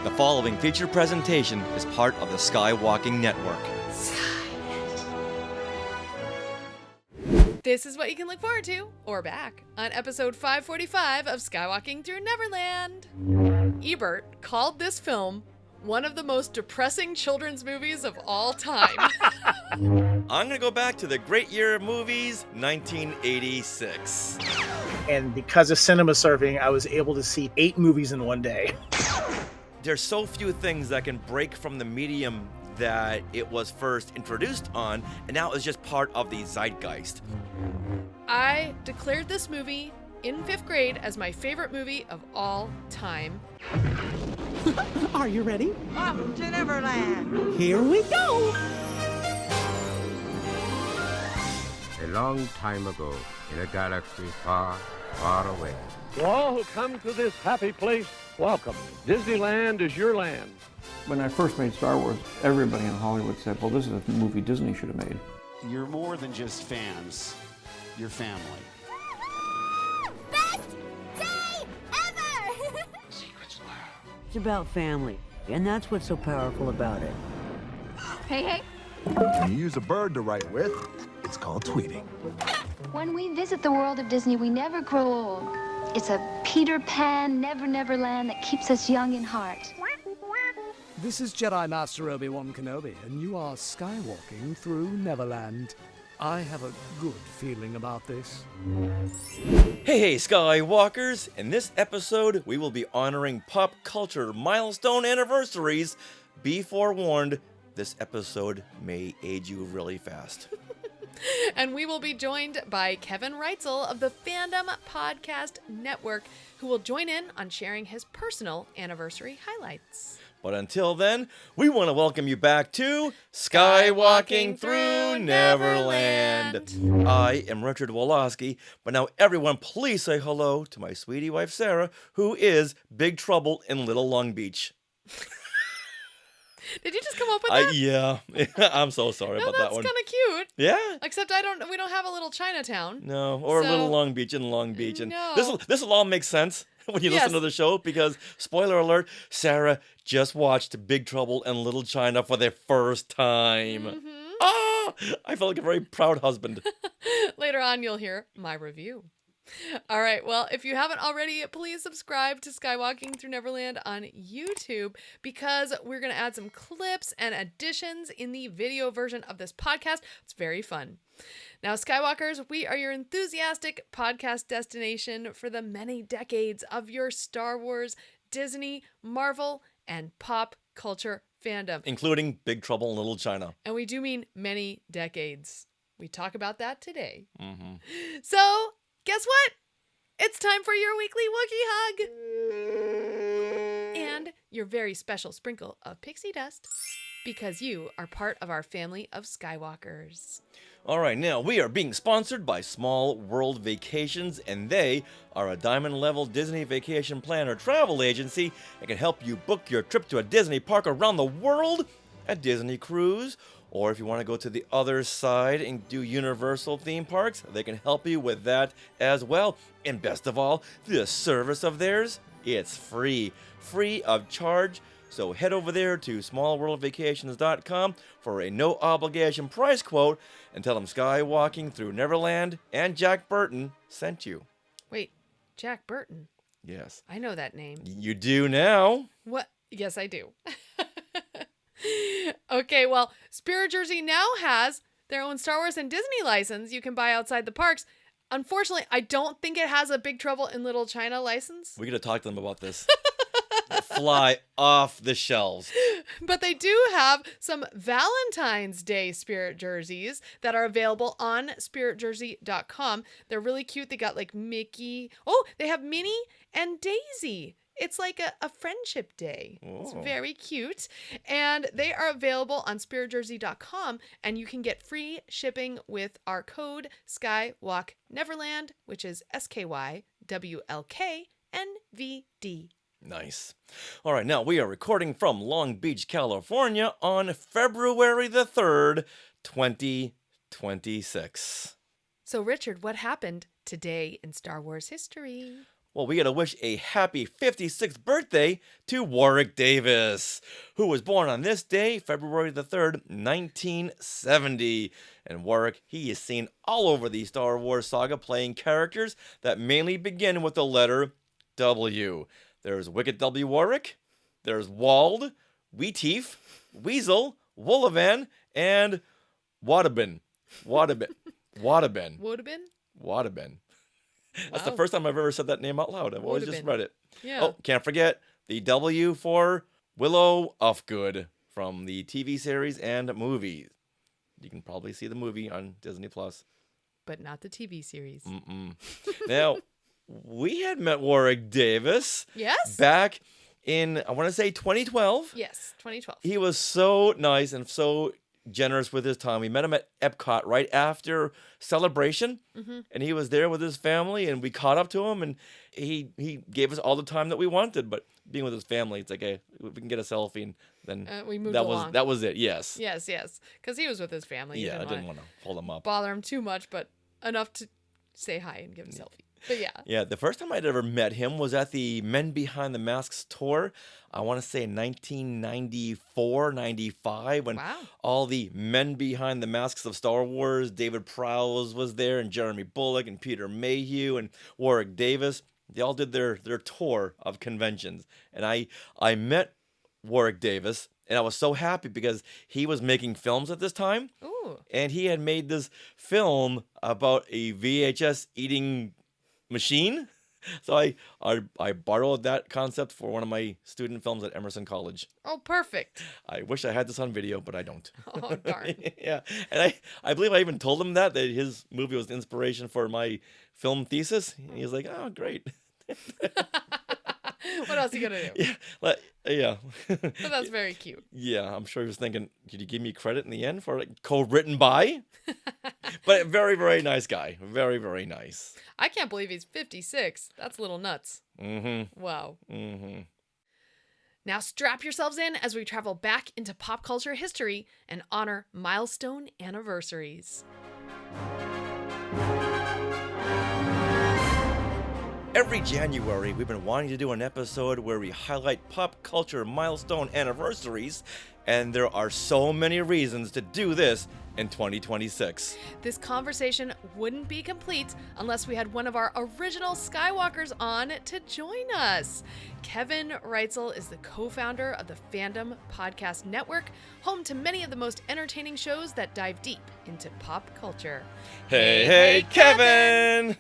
The following feature presentation is part of the Skywalking Network. This is what you can look forward to, or back, on episode 545 of Skywalking Through Neverland. Ebert called this film one of the most depressing children's movies of all time. I'm going to go back to the great year of movies, 1986. And because of cinema surfing, I was able to see 8 movies in one day. There's so few things that can break from the medium that it was first introduced on, and now it's just part of the zeitgeist. I declared this movie in 5th grade as my favorite movie of all time. Are you ready? Off to Neverland. Here we go. A long time ago, in a galaxy far, far away. To all who come to this happy place, welcome. Disneyland is your land. When I first made Star Wars, everybody in Hollywood said, well, this is a movie Disney should have made. You're more than just fans. You're family. Best day ever! Secrets loud. It's about family, and that's what's so powerful about it. Hey. When you use a bird to write with, it's called tweeting. When we visit the world of Disney, we never grow old. It's a Peter Pan, Neverland that keeps us young in heart. This is Jedi Master Obi-Wan Kenobi, and you are skywalking through Neverland. I have a good feeling about this. Hey, Skywalkers! In this episode, we will be honoring pop culture milestone anniversaries. Be forewarned, this episode may age you really fast. And we will be joined by Kevin Reitzel of the Fandom Podcast Network, who will join in on sharing his personal anniversary highlights. But until then, we want to welcome you back to Skywalking Through Neverland. I am Richard Woloski, but now everyone please say hello to my sweetie wife Sarah, who is Big Trouble in Little Long Beach. Did you just come up with that? Yeah, I'm so sorry about that one. That's kind of cute. Yeah. Except we don't have a little Chinatown. No, or a Little Long Beach in Long Beach. And no. This will all make sense when you listen to the show, because, spoiler alert, Sarah just watched Big Trouble in Little China for the first time. Mm-hmm. Ah! I felt like a very proud husband. Later on, you'll hear my review. All right, well, if you haven't already, please subscribe to Skywalking Through Neverland on YouTube, because we're going to add some clips and additions in the video version of this podcast. It's very fun. Now, Skywalkers, we are your enthusiastic podcast destination for the many decades of your Star Wars, Disney, Marvel, and pop culture fandom. Including Big Trouble in Little China. And we do mean many decades. We talk about that today. Mm-hmm. So, guess what? It's time for your weekly Wookiee hug. And your very special sprinkle of pixie dust, because you are part of our family of Skywalkers. All right, now we are being sponsored by Small World Vacations, and they are a diamond-level Disney vacation planner travel agency that can help you book your trip to a Disney park around the world, a Disney cruise, or if you want to go to the other side and do Universal theme parks, they can help you with that as well. And best of all, the service of theirs, it's free of charge. So head over there to smallworldvacations.com for a no-obligation price quote and tell them Skywalking Through Neverland and Jack Burton sent you. Wait, Jack Burton? Yes. I know that name. You do now. What? Yes, I do. Okay, well, Spirit Jersey now has their own Star Wars and Disney license you can buy outside the parks. Unfortunately, I don't think it has a Big Trouble in Little China license. We got to talk to them about this. Fly off the shelves. But they do have some Valentine's Day Spirit jerseys that are available on spiritjersey.com. They're really cute. They got like Mickey. Oh, they have Minnie and Daisy. It's like a friendship day. Oh. It's very cute. And they are available on spiritjersey.com, and you can get free shipping with our code SKYWalkNeverland, which is SKYWLKNVD. Nice. All right, now we are recording from Long Beach, California on February the 3rd, 2026. So, Richard, what happened today in Star Wars history? Well, we got to wish a happy 56th birthday to Warwick Davis, who was born on this day, February the 3rd, 1970. And Warwick, he is seen all over the Star Wars saga playing characters that mainly begin with the letter W. There's Wicket W. Warwick, there's Wald, Weetief, Weasel, Wolavan, and Wadabin. That's the first time I've ever said that name out loud. I've always just read it. Yeah. Oh, can't forget the W for Willow Ufgood from the TV series and movies. You can probably see the movie on Disney Plus. But not the TV series. Now, we had met Warwick Davis. Yes. Back in, I want to say 2012. Yes, 2012. He was so nice and so generous with his time. We met him at Epcot right after Celebration, and he was there with his family, and we caught up to him, and he gave us all the time that we wanted. But being with his family, it's like, hey, we can get a selfie, and then we moved that along. that was it. Yes. Yes, because he was with his family. Yeah, I didn't want to hold him up, bother him too much, but enough to say hi and give him a selfie. But yeah. Yeah, the first time I'd ever met him was at the Men Behind the Masks tour. I want to say 1994, 95, when all the men behind the masks of Star Wars, David Prowse was there, and Jeremy Bulloch, and Peter Mayhew, and Warwick Davis. They all did their tour of conventions. And I met Warwick Davis, and I was so happy because he was making films at this time. Ooh. And he had made this film about a VHS eating machine. So I borrowed that concept for one of my student films at Emerson College. Oh, perfect. I wish I had this on video, but I don't. Oh, darn. Yeah. And I believe I even told him that his movie was the inspiration for my film thesis. And he was like, oh, great. What else are you going to do? Yeah. But that's very cute. Yeah, I'm sure he was thinking, did you give me credit in the end for co-written by? But very, very nice guy. Very, very nice. I can't believe he's 56. That's a little nuts. Wow. Now strap yourselves in as we travel back into pop culture history and honor Milestone Anniversaries. Every January, we've been wanting to do an episode where we highlight pop culture milestone anniversaries, and there are so many reasons to do this in 2026. This conversation wouldn't be complete unless we had one of our original Skywalkers on to join us. Kevin Reitzel is the co-founder of the Fandom Podcast Network, home to many of the most entertaining shows that dive deep into pop culture. Hey, Kevin!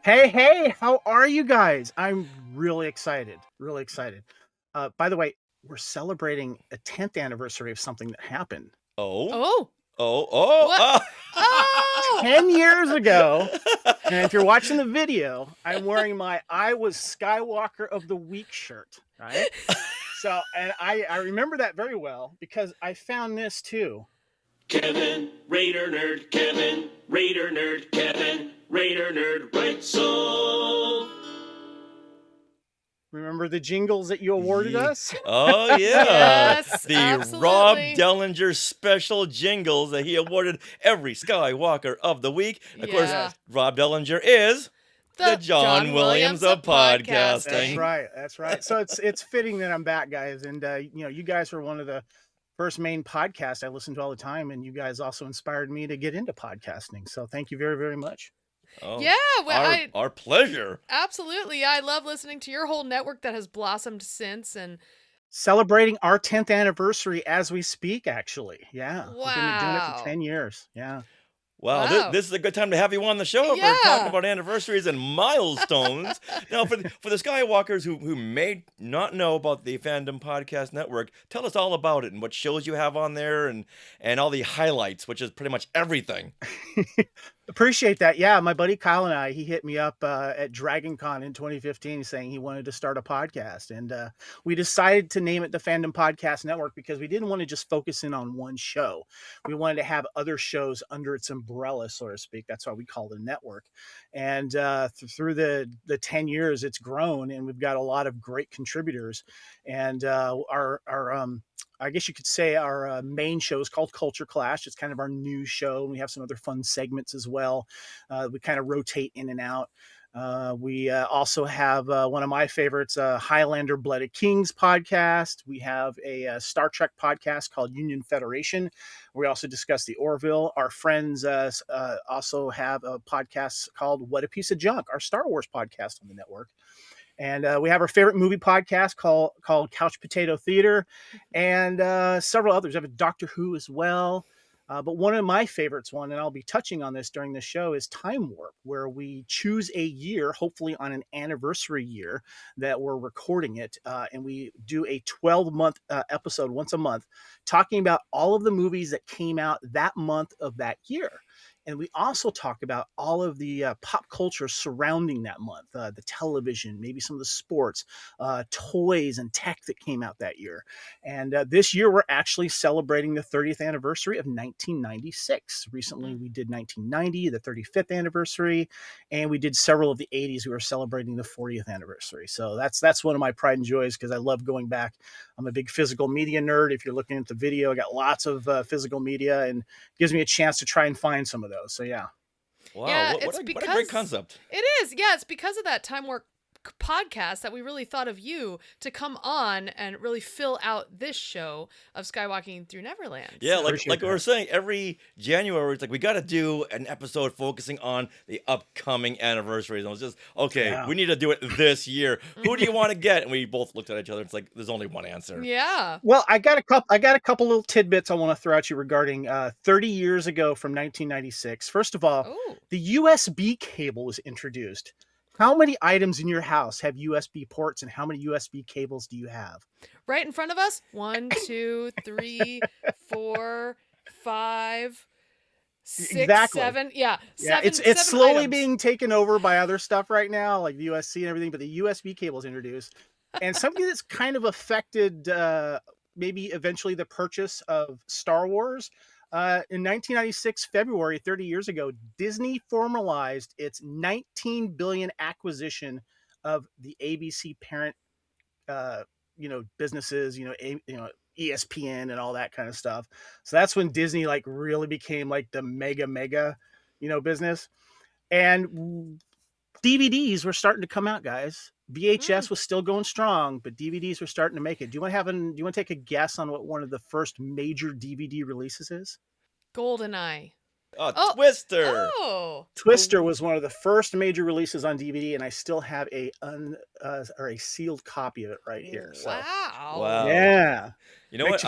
Hey, how are you guys? I'm really excited. By the way, we're celebrating a 10th anniversary of something that happened. Oh. 10 years ago, and if you're watching the video, I'm wearing my I Was Skywalker of the Week shirt, right? So, and I remember that very well because I found this too. Kevin, Raider Nerd, Kevin, Raider Nerd, Kevin, Raider Nerd, Reitzel. Remember the jingles that you awarded us? Oh, yeah. Yes, the absolutely. Rob Dellinger special jingles that he awarded every Skywalker of the week. Of course, Rob Dellinger is the John Williams of podcasting. That's right. So it's fitting that I'm back, guys. And, you guys were one of the first main podcasts I listened to all the time. And you guys also inspired me to get into podcasting. So thank you very, very much. Oh, yeah, well, our pleasure. Absolutely. I love listening to your whole network that has blossomed since and celebrating our 10th anniversary as we speak, actually. Yeah. Wow. We've been doing it for 10 years. Yeah. Wow. This is a good time to have you on the show. Yeah. We're talking about anniversaries and milestones. Now, for the Skywalkers who may not know about the Fandom Podcast Network, tell us all about it and what shows you have on there and all the highlights, which is pretty much everything. Appreciate that. Yeah, my buddy Kyle and I, he hit me up at Dragon Con in 2015 saying he wanted to start a podcast. And we decided to name it the Fandom Podcast Network because we didn't want to just focus in on one show. We wanted to have other shows under its umbrella, so to speak. That's why we call it a network. And through the 10 years, it's grown, and we've got a lot of great contributors. And our I guess you could say our main show is called Culture Clash. It's kind of our news show. We have some other fun segments as well. We kind of rotate in and out. We also have one of my favorites, Highlander Blood of Kings podcast. We have a Star Trek podcast called Union Federation. We also discuss the Orville. Our friends also have a podcast called What a Piece of Junk, our Star Wars podcast on the network. And we have our favorite movie podcast called Couch Potato Theater, and several others. We have a Doctor Who as well. But one of my favorites, and I'll be touching on this during the show, is Time Warp, where we choose a year, hopefully on an anniversary year that we're recording it. And we do a 12-month episode once a month, talking about all of the movies that came out that month of that year. And we also talk about all of the pop culture surrounding that month, the television, maybe some of the sports, toys and tech that came out that year. And this year, we're actually celebrating the 30th anniversary of 1996. Recently, we did 1990, the 35th anniversary, and we did several of the 80s. We were celebrating the 40th anniversary. So that's one of my pride and joys, because I love going back. I'm a big physical media nerd. If you're looking at the video, I got lots of physical media, and gives me a chance to try and find some of those. So yeah. Wow, Yeah, what a great concept. It is. Yeah, it's because of that Time Warp podcast that we really thought of you to come on and really fill out this show of Skywalking Through Neverland. Yeah, So- like we were saying, every January it's like we got to do an episode focusing on the upcoming anniversaries. And it was just we need to do it this year. Who do you want to get? And we both looked at each other. It's like there's only one answer. Yeah. Well, I got a couple little tidbits I want to throw at you regarding 30 years ago from 1996. First of all, the USB cable was introduced. How many items in your house have USB ports, and how many USB cables do you have? Right in front of us. 1, 2, 3, 4, 5, 6, Exactly. 7. Yeah. Yeah, Seven, it's slowly items. being taken over by other stuff right now, like the USC and everything, but the USB cable is introduced. And something that's kind of affected maybe eventually the purchase of Star Wars. In 1996, February, 30 years ago, Disney formalized its $19 billion acquisition of the ABC parent, businesses, ESPN and all that kind of stuff. So that's when Disney like really became like the mega, business. And DVDs were starting to come out, guys. VHS was still going strong, but DVDs were starting to make it. Do you want to take a guess on what one of the first major DVD releases is? GoldenEye. Oh, Twister. Oh. Twister was one of the first major releases on DVD, and I still have a sealed copy of it right here. So. Wow. Yeah. You know what?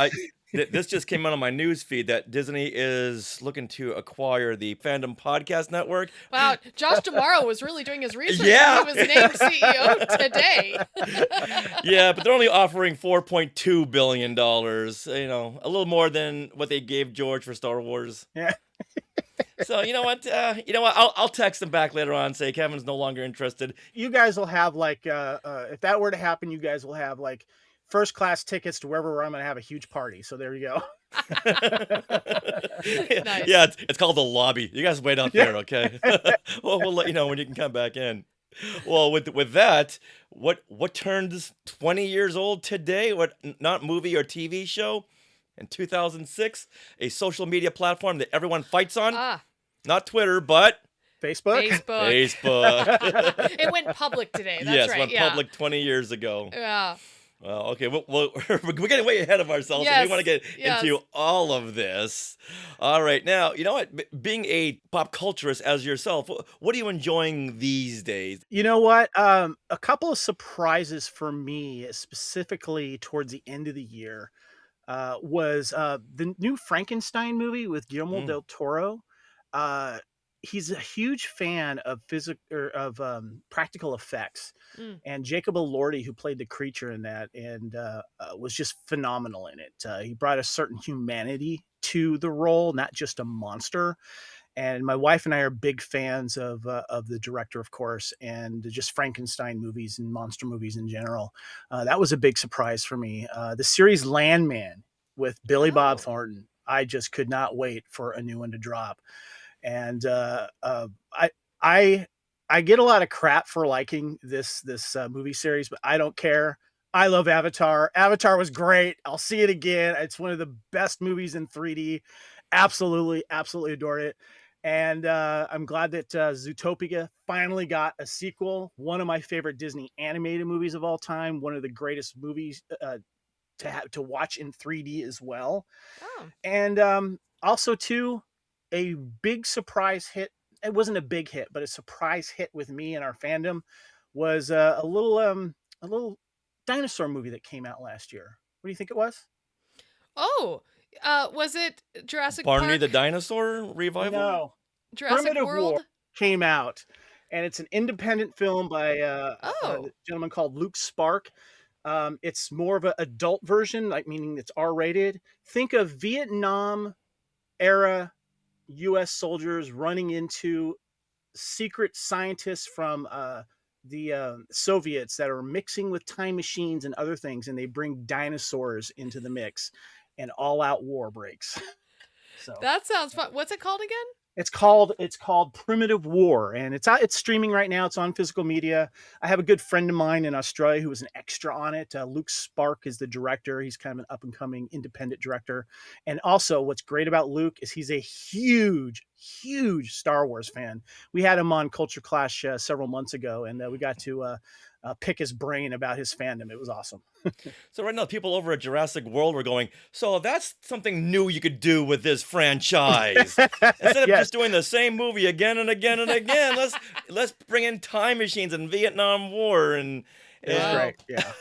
This just came out on my news feed that Disney is looking to acquire the Fandom Podcast Network. Wow, Josh D'Amaro was really doing his research. Yeah. He was named CEO today. Yeah, but they're only offering $4.2 billion. A little more than what they gave George for Star Wars. Yeah. So you know what? I'll text them back later on and say Kevin's no longer interested. You guys will have if that were to happen, you guys will have first class tickets to wherever I'm going to have a huge party. So there you go. Nice. Yeah, it's called the lobby. You guys wait out there, okay? Well, we'll let you know when you can come back in. Well, with that, what turns 20 years old today? What not movie or TV show? In 2006, a social media platform that everyone fights on. Not Twitter, but Facebook. It went public today. That's yes, right. went public 20 years ago. Yeah. Well, okay, we're getting way ahead of ourselves. Yes, And we want to get into all of this. All right, now, you know what? Being a pop culturist as yourself, what are you enjoying these days? You know what? A couple of surprises for me, specifically towards the end of the year, was the new Frankenstein movie with Guillermo del Toro. He's a huge fan of practical effects, and Jacob Elordi, who played the creature in that, and was just phenomenal in it. He brought a certain humanity to the role, not just a monster. And my wife and I are big fans of the director, of course, and just Frankenstein movies and monster movies in general. That was a big surprise for me. The series Landman with Billy Bob Thornton, I just could not wait for a new one to drop. And I get a lot of crap for liking this movie series, but I don't care. I love Avatar. Avatar was great. I'll see it again. It's one of the best movies in 3D. Absolutely adored it. And I'm glad that Zootopia finally got a sequel. One of my favorite Disney animated movies of all time. One of the greatest movies to watch in 3D as well. Oh. And also too, a big surprise hit. It wasn't a big hit, but a surprise hit with me and our fandom was a little dinosaur movie that came out last year. What do you think it was? Oh, was it Jurassic Barney Park? the Dinosaur revival? No. Jurassic Primitive World? War came out, and it's an independent film by a gentleman called Luke Spark. It's more of an adult version, like meaning it's R-rated. Think of Vietnam era U.S. soldiers running into secret scientists from the Soviets that are mixing with time machines and other things, and they bring dinosaurs into the mix, and all-out war breaks. So That sounds fun. What's it called again? it's called Primitive War, and it's streaming right now. It's on physical media. I have a good friend of mine in Australia who was an extra on it. Luke Spark is the director. He's kind of an up and coming independent director. And also, what's great about Luke is he's a huge Star Wars fan. We had him on Culture Clash several months ago, and we got to pick his brain about his fandom. It was awesome. So right now, people over at Jurassic World were going, so that's something new you could do with this franchise. Instead of just doing the same movie again and again and again, let's bring in time machines and Vietnam War and great. Yeah.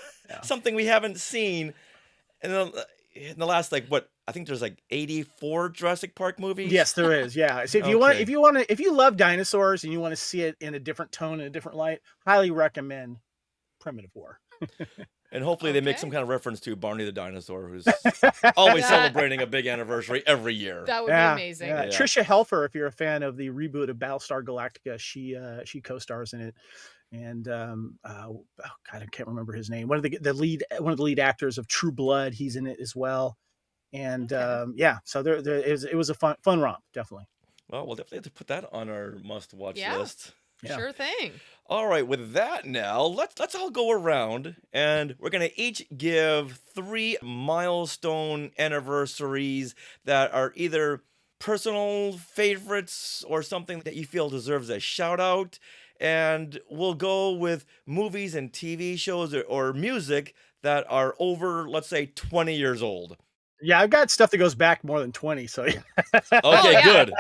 something we haven't seen in the last I think there's 84 Jurassic Park movies. Yes, there is. Yeah. So if you love dinosaurs and you want to see it in a different tone and a different light, highly recommend Primitive War. And hopefully they make some kind of reference to Barney the Dinosaur, who's always celebrating a big anniversary every year. That would be amazing. Yeah. Tricia Helfer, if you're a fan of the reboot of Battlestar Galactica, she co-stars in it. And I can't remember his name. One of the lead actors of True Blood, he's in it as well. And so it was a fun romp, definitely. Well, we'll definitely have to put that on our must-watch list. Yeah. Sure thing. All right, with that now, let's all go around, and we're going to each give 3 milestone anniversaries that are either personal favorites or something that you feel deserves a shout-out. And we'll go with movies and TV shows or music that are over, let's say, 20 years old. Yeah, I've got stuff that goes back more than 20, so yeah. Okay, good.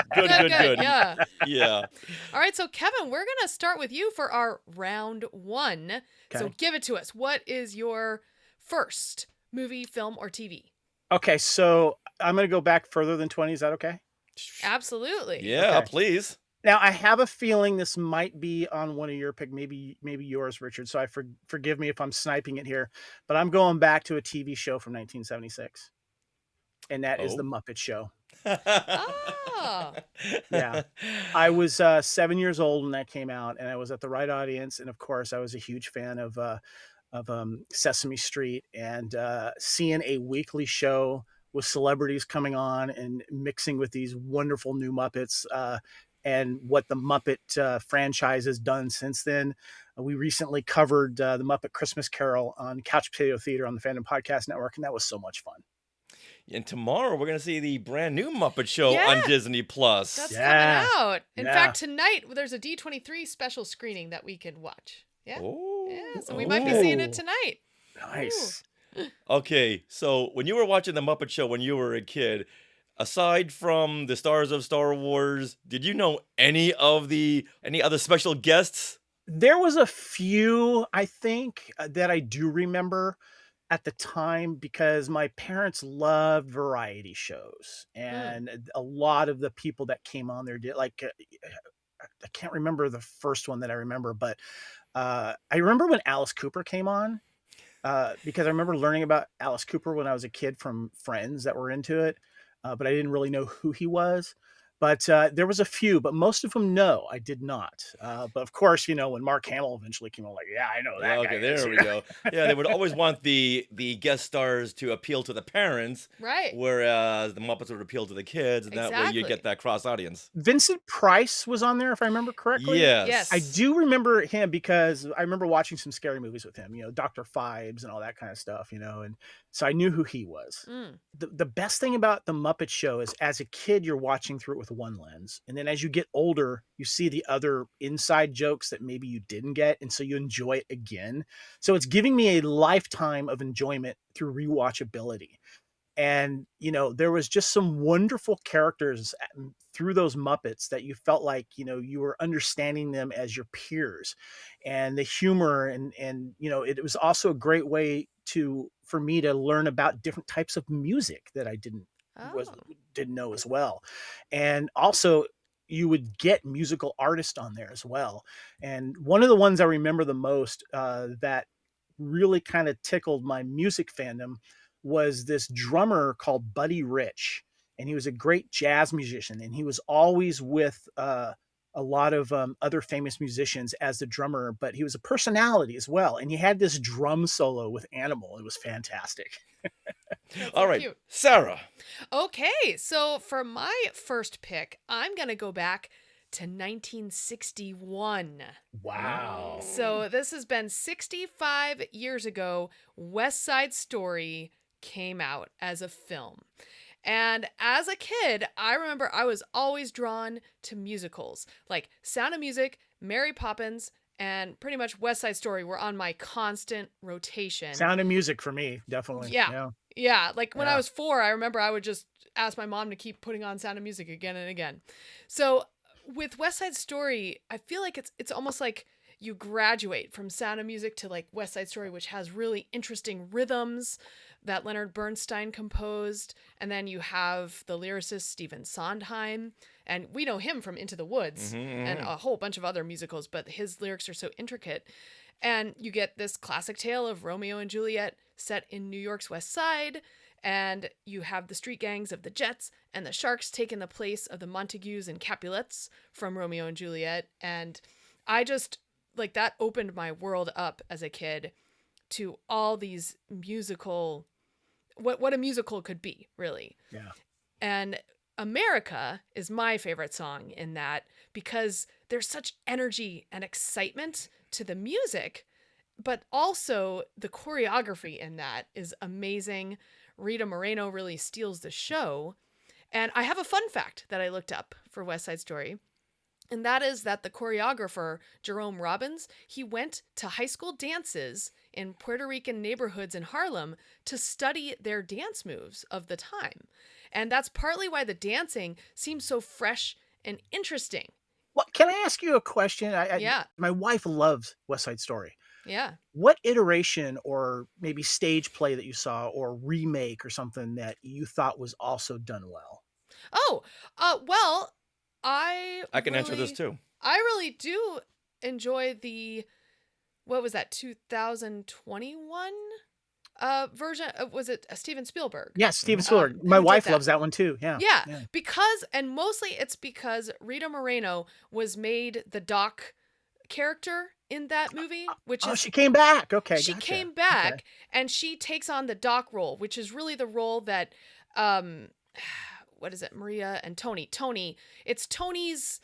Yeah. Yeah. All right, so Kevin, we're going to start with you for our round 1. Okay. So give it to us. What is your first movie, film, or TV? Okay, so I'm going to go back further than 20. Is that okay? Absolutely. Yeah, okay. Please. Now, I have a feeling this might be on one of your pick, maybe yours, Richard. So forgive me if I'm sniping it here, but I'm going back to a TV show from 1976. And that is The Muppet Show. Oh. Yeah. I was 7 years old when that came out, and I was at the right audience. And of course, I was a huge fan of Sesame Street, and seeing a weekly show with celebrities coming on and mixing with these wonderful new Muppets, and what the Muppet franchise has done since then. We recently covered the Muppet Christmas Carol on Couch Potato Theater on the Fandom Podcast Network, and that was so much fun. And tomorrow we're going to see the brand new Muppet Show on Disney Plus. That's coming out. In fact, tonight there's a D23 special screening that we can watch. Yeah. Oh. Yeah. So we might be seeing it tonight. Nice. Ooh. Okay, so when you were watching the Muppet Show when you were a kid, aside from the stars of Star Wars, did you know any other special guests? There was a few, I think, that I do remember at the time, because my parents loved variety shows, and a lot of the people that came on there did, I can't remember the first one that I remember, but I remember when Alice Cooper came on, because I remember learning about Alice Cooper when I was a kid from friends that were into it, but I didn't really know who he was. But there was a few, but most of them, no, I did not. But of course, when Mark Hamill eventually came on, I know that guy. Okay, there we go. Yeah, they would always want the guest stars to appeal to the parents. Right. Whereas the Muppets would appeal to the kids, and that way you get that cross audience. Vincent Price was on there, if I remember correctly. Yes. I do remember him because I remember watching some scary movies with him, Dr. Phibes and all that kind of stuff, and so I knew who he was. The best thing about the Muppet Show is, as a kid, you're watching through it with with one lens. And then as you get older, you see the other inside jokes that maybe you didn't get. And so you enjoy it again. So it's giving me a lifetime of enjoyment through rewatchability. And, there was just some wonderful characters through those Muppets that you felt like, you were understanding them as your peers, and the humor. And it was also a great way for me to learn about different types of music that I didn't know as well. And also you would get musical artists on there as well. And one of the ones I remember the most that really kind of tickled my music fandom was this drummer called Buddy Rich. And he was a great jazz musician, and he was always with a lot of other famous musicians as the drummer, but he was a personality as well. And he had this drum solo with Animal. It was fantastic. All right, cute. Sarah. Okay, so for my first pick, I'm going to go back to 1961. Wow. So this has been 65 years ago. West Side Story came out as a film. And as a kid, I remember I was always drawn to musicals. Like Sound of Music, Mary Poppins, and pretty much West Side Story were on my constant rotation. Sound of Music for me, definitely. Yeah. Like when I was 4, I remember I would just ask my mom to keep putting on Sound of Music again and again. So with West Side Story, I feel like it's almost like you graduate from Sound of Music to like West Side Story, which has really interesting rhythms that Leonard Bernstein composed. And then you have the lyricist Stephen Sondheim, and we know him from Into the Woods and a whole bunch of other musicals, but his lyrics are so intricate. And you get this classic tale of Romeo and Juliet set in New York's West Side. And you have the street gangs of the Jets and the Sharks taking the place of the Montagues and Capulets from Romeo and Juliet. And I just, like, that opened my world up as a kid to all these musical, what a musical could be, really. Yeah. And America is my favorite song in that, because there's such energy and excitement to the music, but also the choreography in that is amazing. Rita Moreno really steals the show. And I have a fun fact that I looked up for West Side Story. And that is that the choreographer, Jerome Robbins, he went to high school dances in Puerto Rican neighborhoods in Harlem to study their dance moves of the time. And that's partly why the dancing seems so fresh and interesting. Well, can I ask you a question? Yeah. My wife loves West Side Story. Yeah. What iteration or maybe stage play that you saw or remake or something that you thought was also done well? Oh, well, I can answer this too. I really do enjoy what was that, 2021 version? Was it Steven Spielberg? Yes, Steven Spielberg. My wife loves that one too. Yeah. Because, and mostly it's because Rita Moreno was made the Doc character in that movie, which is, she came back. Okay, she gotcha. came back, Okay. and she takes on the Doc role, which is really the role that what is it, Maria and Tony, it's Tony's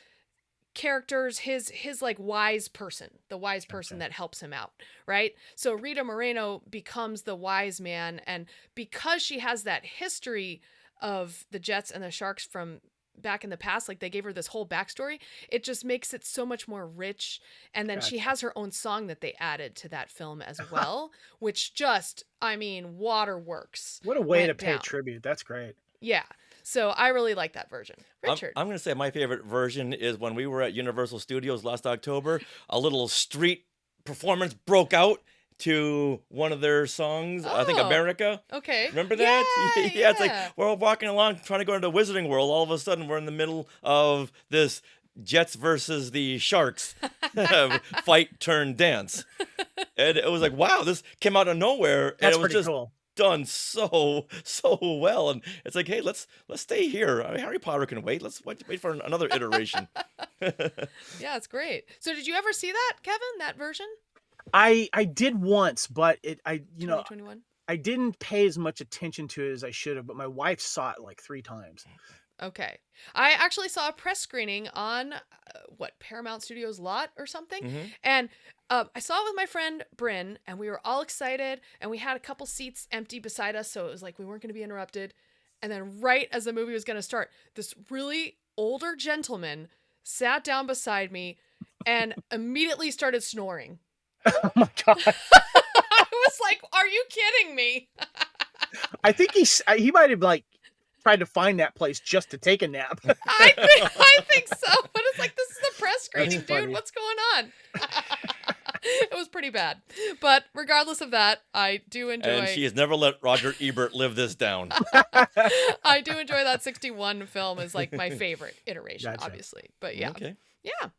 characters, his like wise person, the wise person that helps him out, right? So Rita Moreno becomes the wise man, and because she has that history of the Jets and the Sharks from back in the past, like they gave her this whole backstory, it just makes it so much more rich. And then she has her own song that they added to that film as well, which just, waterworks. What a way to pay tribute. That's great. Yeah. So I really like that version. Richard. I'm going to say my favorite version is when we were at Universal Studios last October, a little street performance broke out to one of their songs, I think America. Okay. Remember that? Yeah, It's like we're all walking along trying to go into Wizarding World. All of a sudden, we're in the middle of this Jets versus the Sharks fight turn dance. And it was like, wow, this came out of nowhere. That's and it was pretty just cool. Done so well. And it's like, hey, let's stay here. Harry Potter can wait. Let's wait for another iteration. Yeah, it's great. So did you ever see that, Kevin, that version? I did once, but 2021? I didn't pay as much attention to it as I should have, but my wife saw it like 3 times. Okay. I actually saw a press screening on Paramount Studios lot or something. Mm-hmm. And I saw it with my friend Bryn, and we were all excited, and we had a couple seats empty beside us, so it was like we weren't going to be interrupted. And then right as the movie was going to start, this really older gentleman sat down beside me and immediately started snoring. Oh my God. I was like, are you kidding me? I think he might have like tried to find that place just to take a nap. I think so, but it's like, this is the press screening, funny. dude. What's going on? It was pretty bad. But regardless of that, I do enjoy... And she has never let Roger Ebert live this down. I do enjoy that 61 film is like my favorite iteration, Gotcha. obviously. But yeah. Okay. Yeah.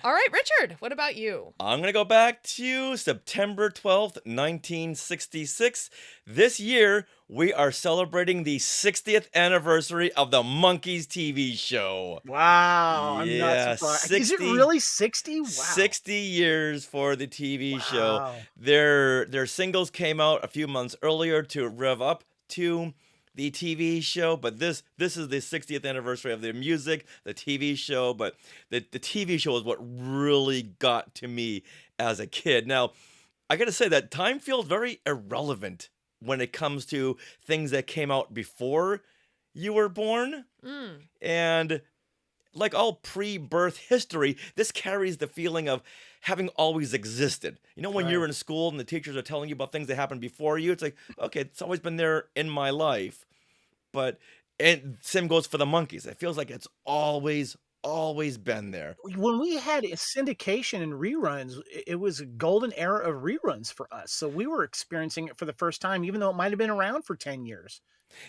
All right, Richard, what about you? I'm going to go back to September 12th, 1966. This year, we are celebrating the 60th anniversary of the Monkees TV show. Wow. I'm Yeah, not surprised. 60 Is it really 60? Wow. 60 years for the TV show. Wow. Their singles came out a few months earlier to rev up to the TV show, but this is the 60th anniversary of their music, the TV show, but the TV show is what really got to me as a kid. Now, I got to say that time feels very irrelevant when it comes to things that came out before you were born. And like all pre-birth history, this carries the feeling of having always existed. You know, when you're in school and the teachers are telling you about things that happened before you, it's like, okay, it's always been there in my life. But, and same goes for the Monkees. It feels like it's always been there. When we had a syndication and reruns, it was a golden era of reruns for us. So we were experiencing it for the first time, even though it might have been around for 10 years.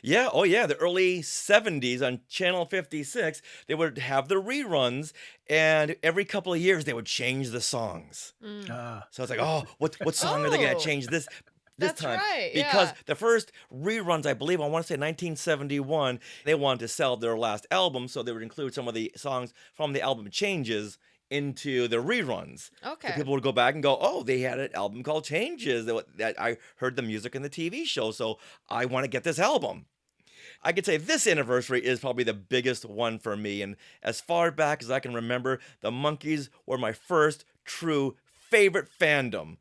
Yeah, oh yeah, the early 70s on Channel 56, they would have the reruns, and every couple of years they would change the songs. So it's like, oh, what song are they going to change this That's time? right, Because yeah. the first reruns, I believe, I want to say 1971, they wanted to sell their last album, so they would include some of the songs from the album Changes into the reruns. Okay. So people would go back and go, oh, they had an album called Changes that I heard the music in the TV show, so I want to get this album. I could say this anniversary is probably the biggest one for me, and as far back as I can remember, the Monkees were my first true favorite fandom,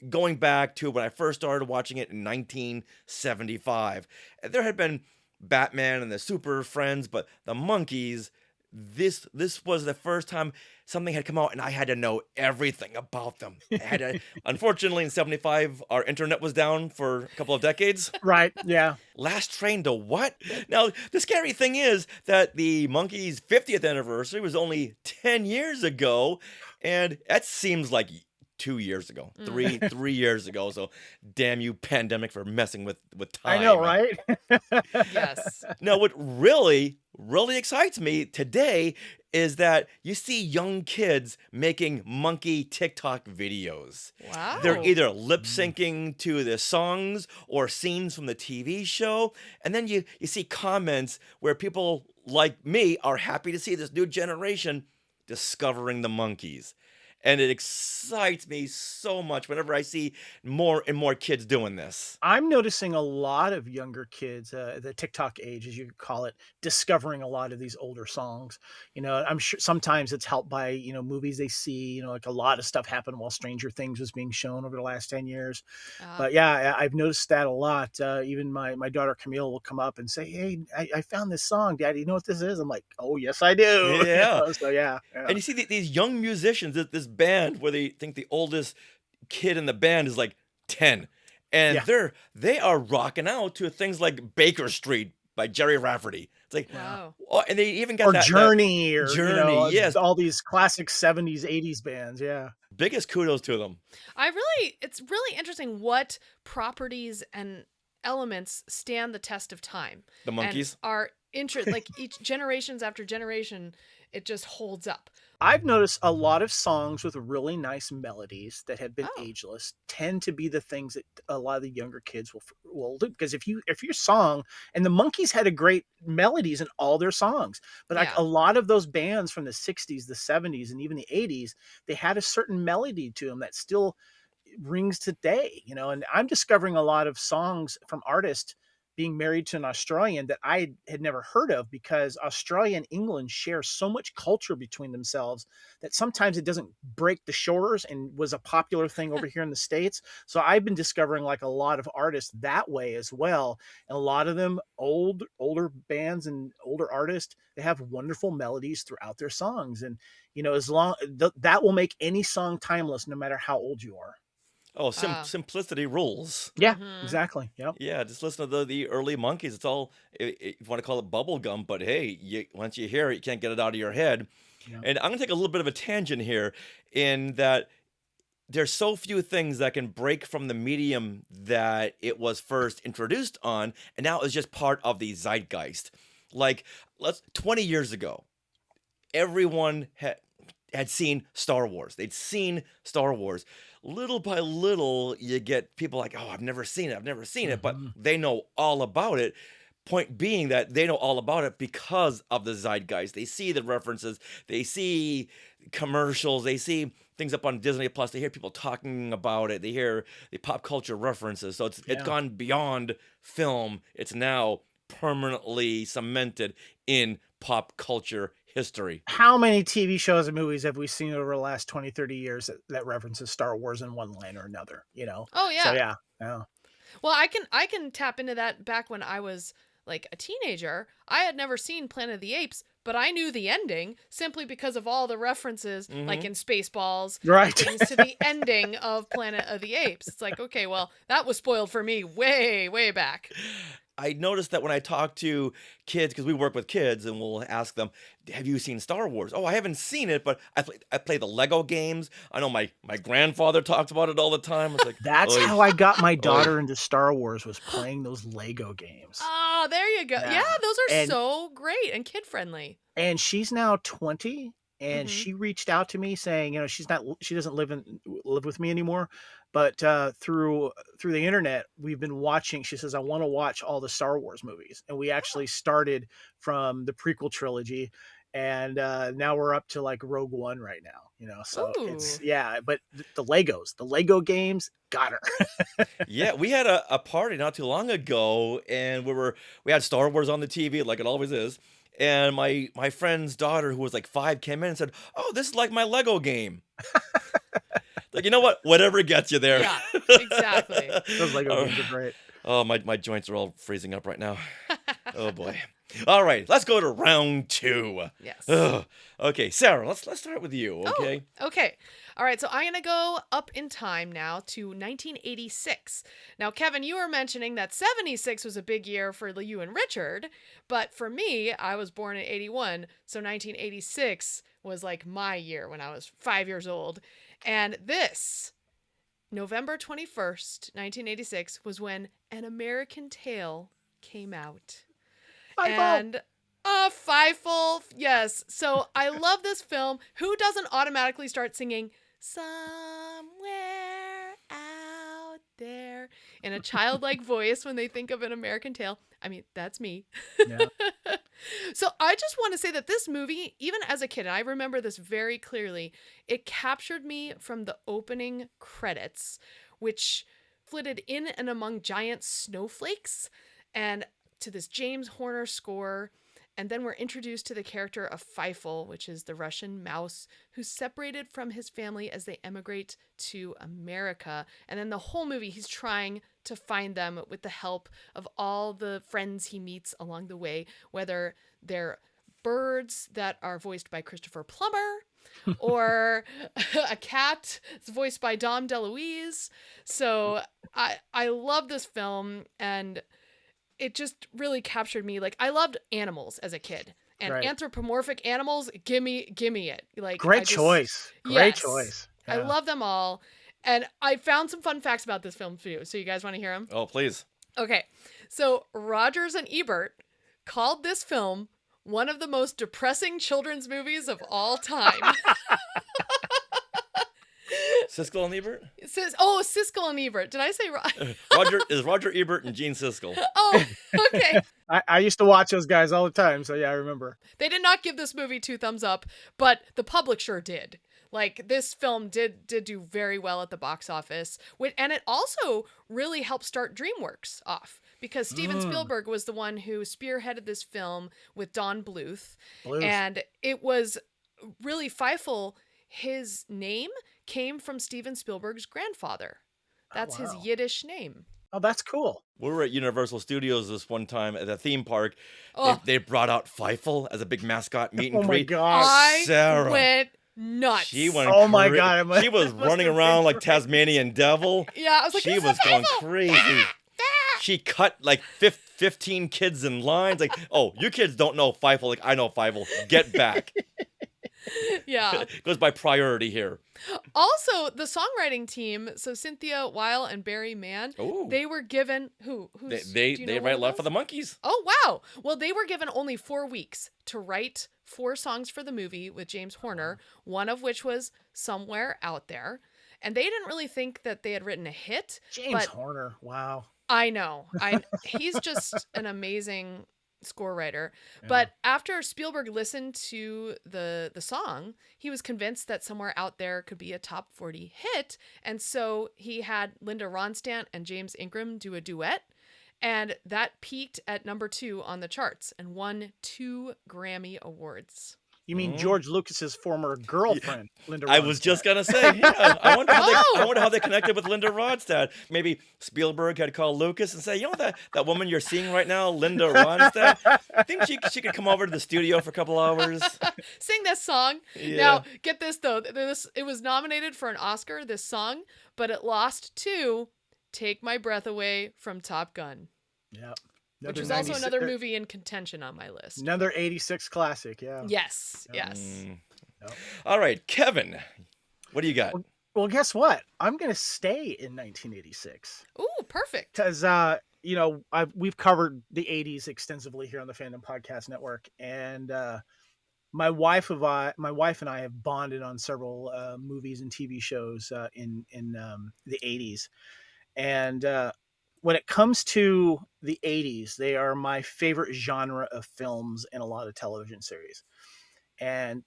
going back to when I first started watching it in 1975. And there had been Batman and the Super Friends, but the Monkees, this was the first time something had come out and I had to know everything about them. I had to, unfortunately, in 75, our internet was down for a couple of decades. Right, yeah. Last train to what? Now, the scary thing is that the Monkees' 50th anniversary was only 10 years ago, and that seems like 2 years ago, three years ago. So damn you, pandemic, for messing with time. I know, right? Yes. Now, what really excites me today is that you see young kids making monkey TikTok videos. Wow. They're either lip syncing to the songs or scenes from the TV show. And then you see comments where people like me are happy to see this new generation discovering the Monkees. And it excites me so much whenever I see more and more kids doing this. I'm noticing a lot of younger kids, the TikTok age, as you could call it, discovering a lot of these older songs. You know, I'm sure sometimes it's helped by, you know, movies they see, you know, like a lot of stuff happened while Stranger Things was being shown over the last 10 years. But yeah, I've noticed that a lot. Even my daughter Camille will come up and say, hey, I found this song, Daddy. You know what this is? I'm like, oh, yes, I do. Yeah. You know, so yeah. And you see these young musicians, this band where they think the oldest kid in the band is like 10. And they are rocking out to things like Baker Street by Jerry Rafferty. It's like, wow. Oh, and they even got or Journey, or Journey, you know, yes, all these classic 70s, 80s bands. Yeah. Biggest kudos to them. It's really interesting what properties and elements stand the test of time. The Monkees are like each generations after generation, it just holds up. I've noticed a lot of songs with really nice melodies that have been ageless tend to be the things that a lot of the younger kids will do. Because if your song, and the Monkees had a great melodies in all their songs, but like a lot of those bands from the 60s, the 70s, and even the 80s, they had a certain melody to them that still rings today, you know. And I'm discovering a lot of songs from artists being married to an Australian that I had never heard of, because Australia and England share so much culture between themselves that sometimes it doesn't break the shores, and was a popular thing over here in the States. So I've been discovering like a lot of artists that way as well. And a lot of them older bands and older artists, they have wonderful melodies throughout their songs. And, as long that will make any song timeless, no matter how old you are. Oh, simplicity rules. Yeah, exactly. Yep. Yeah, just listen to the early Monkees. It's all, if you want to call it bubble gum, but hey, once you hear it, you can't get it out of your head. Yeah. And I'm going to take a little bit of a tangent here, in that there's so few things that can break from the medium that it was first introduced on, and now it's just part of the zeitgeist. Like, 20 years ago, everyone had seen Star Wars. They'd seen Star Wars. Little by little, you get people like, oh, I've never seen it, but they know all about it. Point being that they know all about it because of the zeitgeist. They see the references, they see commercials, they see things up on Disney Plus, they hear people talking about it, they hear the pop culture references. So it's gone beyond film. It's now permanently cemented in pop culture history. How many TV shows and movies have we seen over the last 20, 30 years that references Star Wars in one line or another, Oh yeah. So yeah. Well, I can tap into that. Back when I was like a teenager, I had never seen Planet of the Apes, but I knew the ending simply because of all the references, like in Spaceballs, right? Things to the ending of Planet of the Apes. It's like, okay, well, that was spoiled for me way, way back. I noticed that when I talk to kids, because we work with kids, and we'll ask them, have you seen Star Wars? Oh, I haven't seen it, but I play the Lego games. I know my grandfather talks about it all the time. It's like, that's how I got my daughter into Star Wars, was playing those Lego games. Oh, there you go. Yeah, those are so great and kid-friendly. And she's now 20, and she reached out to me saying, she doesn't live with me anymore, but through the internet, we've been watching. She says, I want to watch all the Star Wars movies. And we actually started from the prequel trilogy, and now we're up to like Rogue One right now, so it's, but the Lego games got her. Yeah, we had a party not too long ago, and we had Star Wars on the TV like it always is. And my friend's daughter, who was like 5, came in and said, oh, this is like my Lego game. Like, you know what? Whatever gets you there. Yeah, exactly. Those Lego games are great. Oh, my joints are all freezing up right now. Oh, boy. All right, let's go to round 2. Yes. Ugh. Okay, Sarah, let's start with you, okay? Oh, okay. All right, so I'm going to go up in time now to 1986. Now, Kevin, you were mentioning that 76 was a big year for you and Richard, but for me, I was born in 81, so 1986 was like my year when I was 5 years old. And this, November 21st, 1986, was when An American Tail came out. And Fievel, yes. So I love this film. Who doesn't automatically start singing Somewhere Out There in a childlike voice when they think of An American Tail? I mean, that's me. Yeah. So I just want to say that this movie, even as a kid, and I remember this very clearly, it captured me from the opening credits, which flitted in and among giant snowflakes, and to this James Horner score. And then we're introduced to the character of Fievel, which is the Russian mouse who's separated from his family as they emigrate to America. And then the whole movie, he's trying to find them with the help of all the friends he meets along the way, whether they're birds that are voiced by Christopher Plummer or a cat that's voiced by Dom DeLuise. So I love this film, and it just really captured me. Like, I loved animals as a kid, and anthropomorphic animals, gimme it. Like, Great choice. I love them all. And I found some fun facts about this film too. So you guys want to hear them? Oh, please. Okay. So Rogers and Ebert called this film one of the most depressing children's movies of all time. Siskel and Ebert? Siskel and Ebert. Did I say Roger Ebert and Gene Siskel. Oh, okay. I used to watch those guys all the time, so yeah, I remember. They did not give this movie 2 thumbs up, but the publisher did. Like, this film did do very well at the box office, and it also really helped start DreamWorks off, because Steven Spielberg was the one who spearheaded this film with Don Bluth. And it was really Fievel. His name came from Steven Spielberg's grandfather. That's his Yiddish name. Oh, that's cool. We were at Universal Studios this one time at the theme park. They brought out Fievel as a big mascot meet and greet. Oh my gosh. Sarah went nuts. She went my God. She was running around like Tasmanian devil. Yeah, I was like, she was going crazy. She cut like 15 kids in lines. Like, oh, you kids don't know Fievel. Like, I know Fievel. Get back. Yeah. It goes by priority here. Also, the songwriting team, so Cynthia Weil and Barry Mann, they were given they write a lot for the Monkees. Oh, wow. Well, they were given only 4 weeks to write 4 songs for the movie with James Horner, one of which was Somewhere Out There. And they didn't really think that they had written a hit. James Horner, wow. I know. He's just an amazing score writer. Yeah. But after Spielberg listened to the song, he was convinced that Somewhere Out There could be a top 40 hit. And so he had Linda Ronstadt and James Ingram do a duet. And that peaked at number 2 on the charts and won 2 Grammy Awards. You mean George Lucas's former girlfriend, Linda Ronstadt? I was just gonna say, yeah. I wonder how they connected with Linda Ronstadt. Maybe Spielberg had called Lucas and say, you know that woman you're seeing right now, Linda Ronstadt. I think she could come over to the studio for a couple hours. Sing this song. Yeah. Now, get this though. It was nominated for an Oscar, this song, but it lost to "Take My Breath Away" from Top Gun. Yeah. Which is also another movie in contention on my list. Another 86 classic, yeah. Yes. Yep. All right, Kevin, what do you got? Well, guess what? I'm going to stay in 1986. Ooh, perfect. Because, we've covered the 80s extensively here on the Fandom Podcast Network. And my wife and I have bonded on several movies and TV shows in the 80s. And when it comes to the 80s, they are my favorite genre of films and a lot of television series. And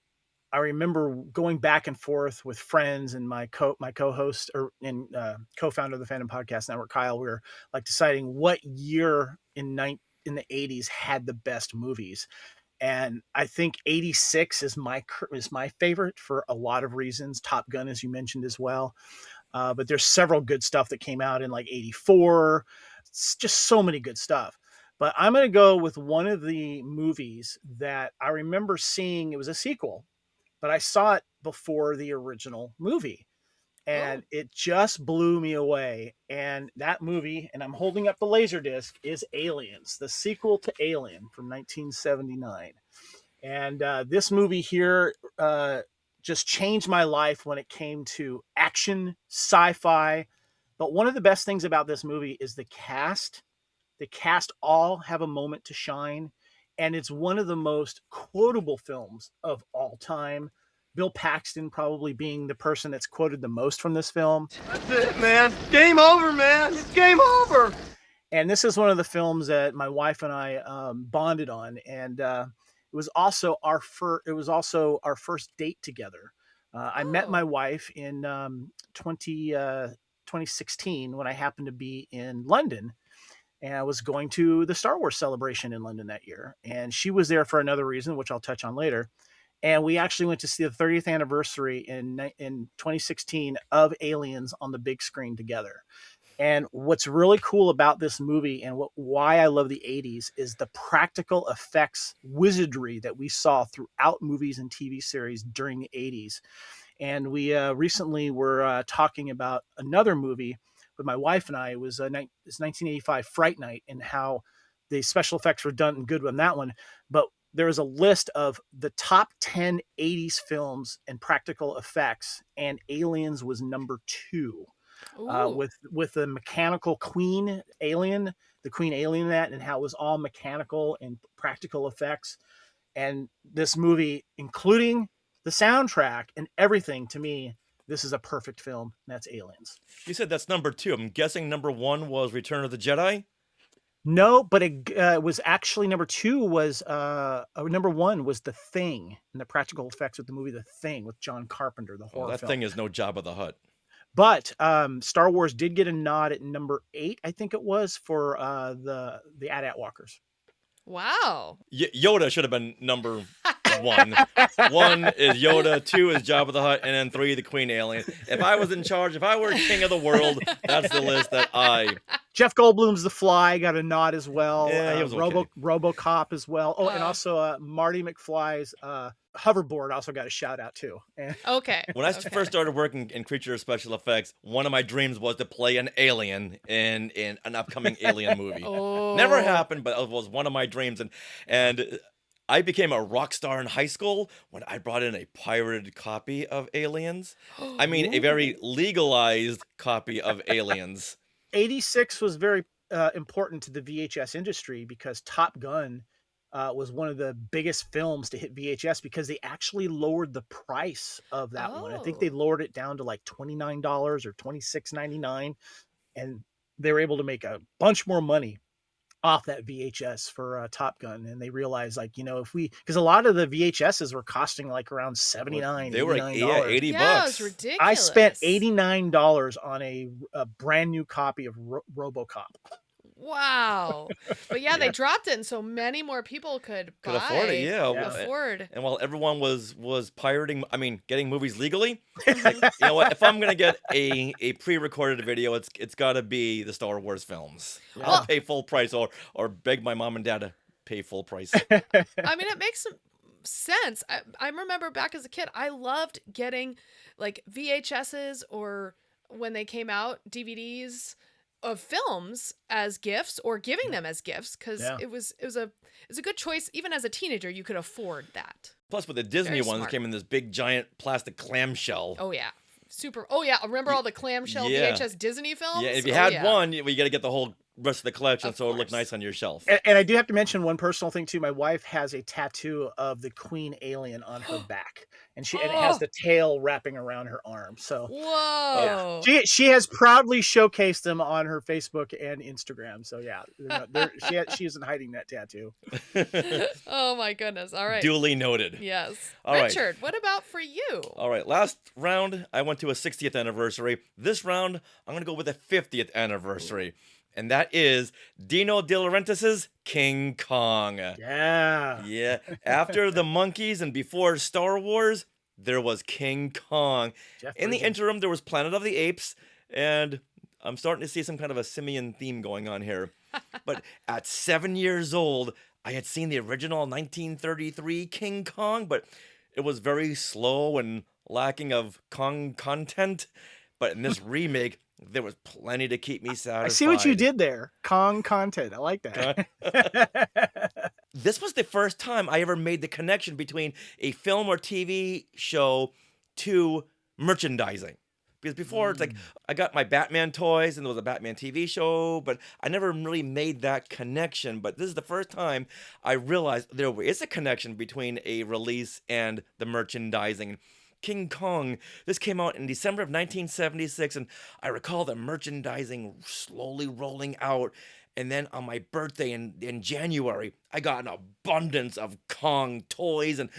I remember going back and forth with friends and my co-host and co-founder of the Fandom Podcast Network, Kyle. We were like deciding what year in the 80s had the best movies. And I think 86 is my favorite for a lot of reasons. Top Gun, as you mentioned as well. But there's several good stuff that came out in like 84. It's just so many good stuff. But I'm going to go with one of the movies that I remember seeing. It was a sequel, but I saw it before the original movie. And it just blew me away. And that movie, and I'm holding up the Laserdisc, is Aliens, the sequel to Alien from 1979. And this movie here just changed my life when it came to action, sci-fi. But one of the best things about this movie is the cast. The cast all have a moment to shine. And it's one of the most quotable films of all time. Bill Paxton probably being the person that's quoted the most from this film. That's it, man. Game over, man. It's game over. And this is one of the films that my wife and I bonded on. And it was also our first date together. I met my wife in 2016 when I happened to be in London. And I was going to the Star Wars celebration in London that year. And she was there for another reason, which I'll touch on later. And we actually went to see the 30th anniversary in 2016 of Aliens on the big screen together. And what's really cool about this movie and why I love the 80s is the practical effects wizardry that we saw throughout movies and TV series during the 80s. And we recently were talking about another movie with my wife and I. It was 1985 Fright Night, and how the special effects were done good on that one. But there was a list of the top 10 80s films and practical effects, and Aliens was number 2. With the mechanical queen alien, the queen alien in that, and how it was all mechanical and practical effects. And this movie, including the soundtrack and everything, to me, this is a perfect film. That's Aliens. You said that's number 2. I'm guessing number 1 was Return of the Jedi? No, but it was actually number 2 was number 1 was The Thing, and the practical effects with the movie The Thing with John Carpenter, the horror film. Thing is no Jabba the Hutt. But Star Wars did get a nod at number 8, I think it was, for the AT-AT walkers. Wow. Yoda should have been number 1. 1 is Yoda, 2 is Jabba the Hutt, and then 3 the Queen Alien. If I was in charge, if I were king of the world, that's the list that I... Jeff Goldblum's The Fly got a nod as well. Yeah, he was okay. RoboCop as well. Oh, and also Marty McFly's hoverboard also got a shout out too. Okay. When I first started working in creature special effects, one of my dreams was to play an alien in an upcoming Alien movie. Oh. Never happened, but it was one of my dreams. And I became a rock star in high school when I brought in a pirated copy of Aliens. I mean, a very legalized copy of Aliens. 86 was very important to the VHS industry because Top Gun was one of the biggest films to hit VHS because they actually lowered the price of that one. I think they lowered it down to like $29 or $26.99, and they were able to make a bunch more money off that VHS for Top Gun. And they realized, like, because a lot of the VHSs were costing like around $79, they were like, $80. Yeah, it was ridiculous. I spent $89 on a brand new copy of RoboCop. Wow. But yeah, they dropped it, and so many more people could afford it. Afford. And while everyone was pirating, getting movies legally, like, you know what? If I'm gonna get a pre-recorded video, it's got to be the Star Wars films. Yeah. I'll pay full price, or beg my mom and dad to pay full price. I mean, it makes some sense. I remember back as a kid, I loved getting like VHSs, or when they came out, DVDs of films as gifts, or giving them as gifts, because it was a good choice. Even as a teenager, you could afford that. Plus, with the Disney ones, came in this big giant plastic clamshell. Oh yeah, super. Oh yeah, remember all the clamshell VHS Disney films? Yeah, if you had one, you got to get the whole rest of the collection, so it looked nice on your shelf. And I do have to mention one personal thing too. My wife has a tattoo of the Queen Alien on her back, and it has the tail wrapping around her arm. So whoa, she has proudly showcased them on her Facebook and Instagram. So yeah, she isn't hiding that tattoo. Oh my goodness! All right, duly noted. Yes, all Richard, what about for you? All right, last round I went to a 60th anniversary. This round I'm gonna go with a 50th anniversary. And that is Dino De Laurentiis's King Kong. Yeah. Yeah. After the Monkees and before Star Wars, there was King Kong. In the interim, there was Planet of the Apes, and I'm starting to see some kind of a simian theme going on here. But at 7 years old, I had seen the original 1933 King Kong, but it was very slow and lacking of Kong content. But in this remake, there was plenty to keep me satisfied. I see what you did there. Kong content. I like that. This was the first time I ever made the connection between a film or TV show to merchandising. Because before, it's like, I got my Batman toys and there was a Batman TV show, but I never really made that connection. But this is the first time I realized there is a connection between a release and the merchandising. King Kong, this came out in December of 1976, and I recall the merchandising slowly rolling out. And then on my birthday in January, I got an abundance of Kong toys and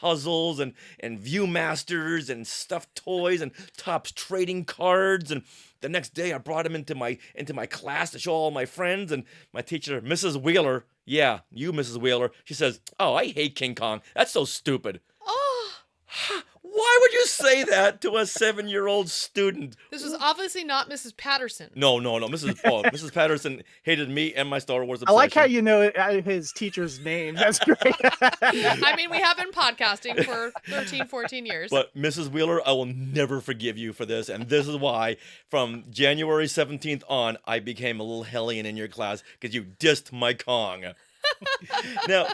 puzzles and Viewmasters and stuffed toys and Topps trading cards. And the next day, I brought him into my class to show all my friends. And my teacher, Mrs. Wheeler, yeah, you, Mrs. Wheeler, she says, "Oh, I hate King Kong. That's so stupid." Oh. Why would you say that to a 7-year-old student? This was obviously not Mrs. Patterson. No. Mrs. Patterson hated me and my Star Wars obsession. I like how you know his teacher's name. That's great. I mean, we have been podcasting for 13, 14 years. But Mrs. Wheeler, I will never forgive you for this. And this is why from January 17th on, I became a little hellion in your class because you dissed my Kong. Now,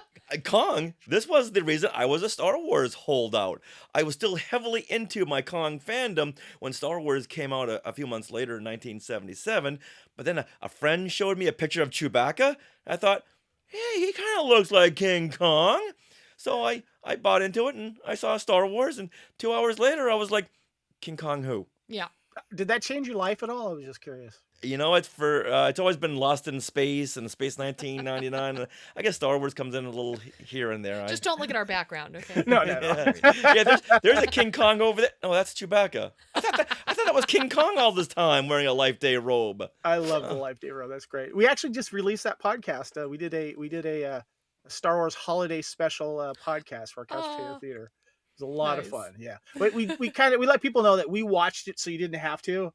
Kong, this was the reason I was a Star Wars holdout. I was still heavily into my Kong fandom when Star Wars came out a few months later in 1977. But then a friend showed me a picture of Chewbacca. I thought, hey, he kind of looks like King Kong. So I bought into it and I saw Star Wars. And 2 hours later, I was like, King Kong who? Yeah. Did that change your life at all? I was just curious. You know, it's always been Lost in Space and Space 1999. I guess Star Wars comes in a little here and there. Just don't look at our background, okay? No. Yeah, there's a King Kong over there. Oh, that's Chewbacca. I thought that was King Kong all this time wearing a Life Day robe. I love the Life Day robe. That's great. We actually just released that podcast. We did a Star Wars holiday special podcast for our Couch Potato Theater. It was a lot of fun. Yeah, but we let people know that we watched it so you didn't have to.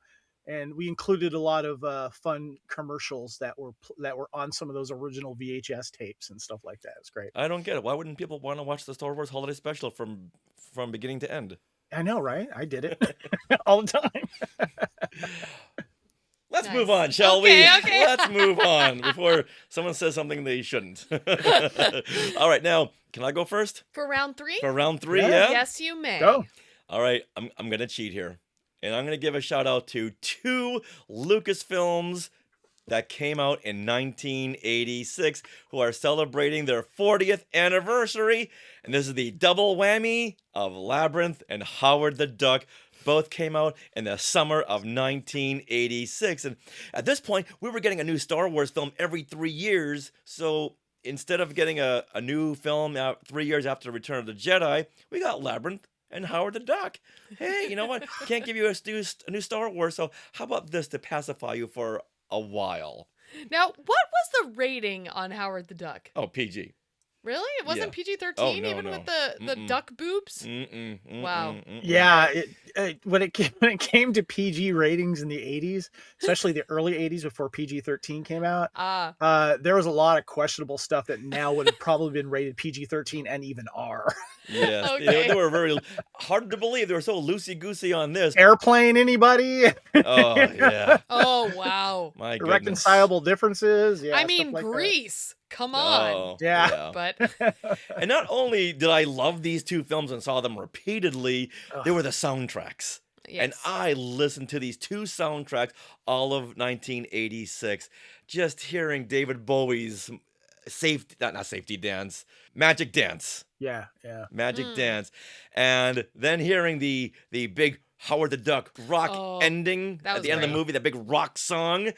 And we included a lot of fun commercials that were on some of those original VHS tapes and stuff like that. It's great. I don't get it. Why wouldn't people want to watch the Star Wars Holiday Special from beginning to end? I know, right? I did it all the time. Let's move on, shall we? Okay. Let's move on before someone says something they shouldn't. All right, now, can I go first? For round 3? For round 3, yeah? Yes, you may. Go. All right, I'm going to cheat here. And I'm going to give a shout out to 2 Lucasfilms that came out in 1986 who are celebrating their 40th anniversary. And this is the double whammy of Labyrinth and Howard the Duck. Both came out in the summer of 1986. And at this point, we were getting a new Star Wars film every 3 years. So instead of getting a new film 3 years after Return of the Jedi, we got Labyrinth and Howard the Duck. Hey, you know what? Can't give you a new Star Wars, so how about this to pacify you for a while? Now, what was the rating on Howard the Duck? Oh, PG. Really? It wasn't PG-13 Oh, no, even no. with the duck boobs? Wow. Yeah, when it came to PG ratings in the 80s, especially the early 80s before PG-13 came out, there was a lot of questionable stuff that now would have probably been rated PG-13 and even R. Yes, Okay. they were very hard to believe. They were so loosey-goosey on this. Airplane, anybody? Oh, yeah. Oh, wow. My goodness. Irreconcilable differences. Yeah, I mean, stuff like that. Grease. Come on. Oh, Yeah. But And not only did I love these 2 films and saw them repeatedly, they were the soundtracks. yes. And I listened to these 2 soundtracks all of 1986, just hearing David Bowie's Magic Dance. Yeah. Magic Dance. And then hearing the big Howard the Duck rock ending that at was the end of the great. movie, that big rock song.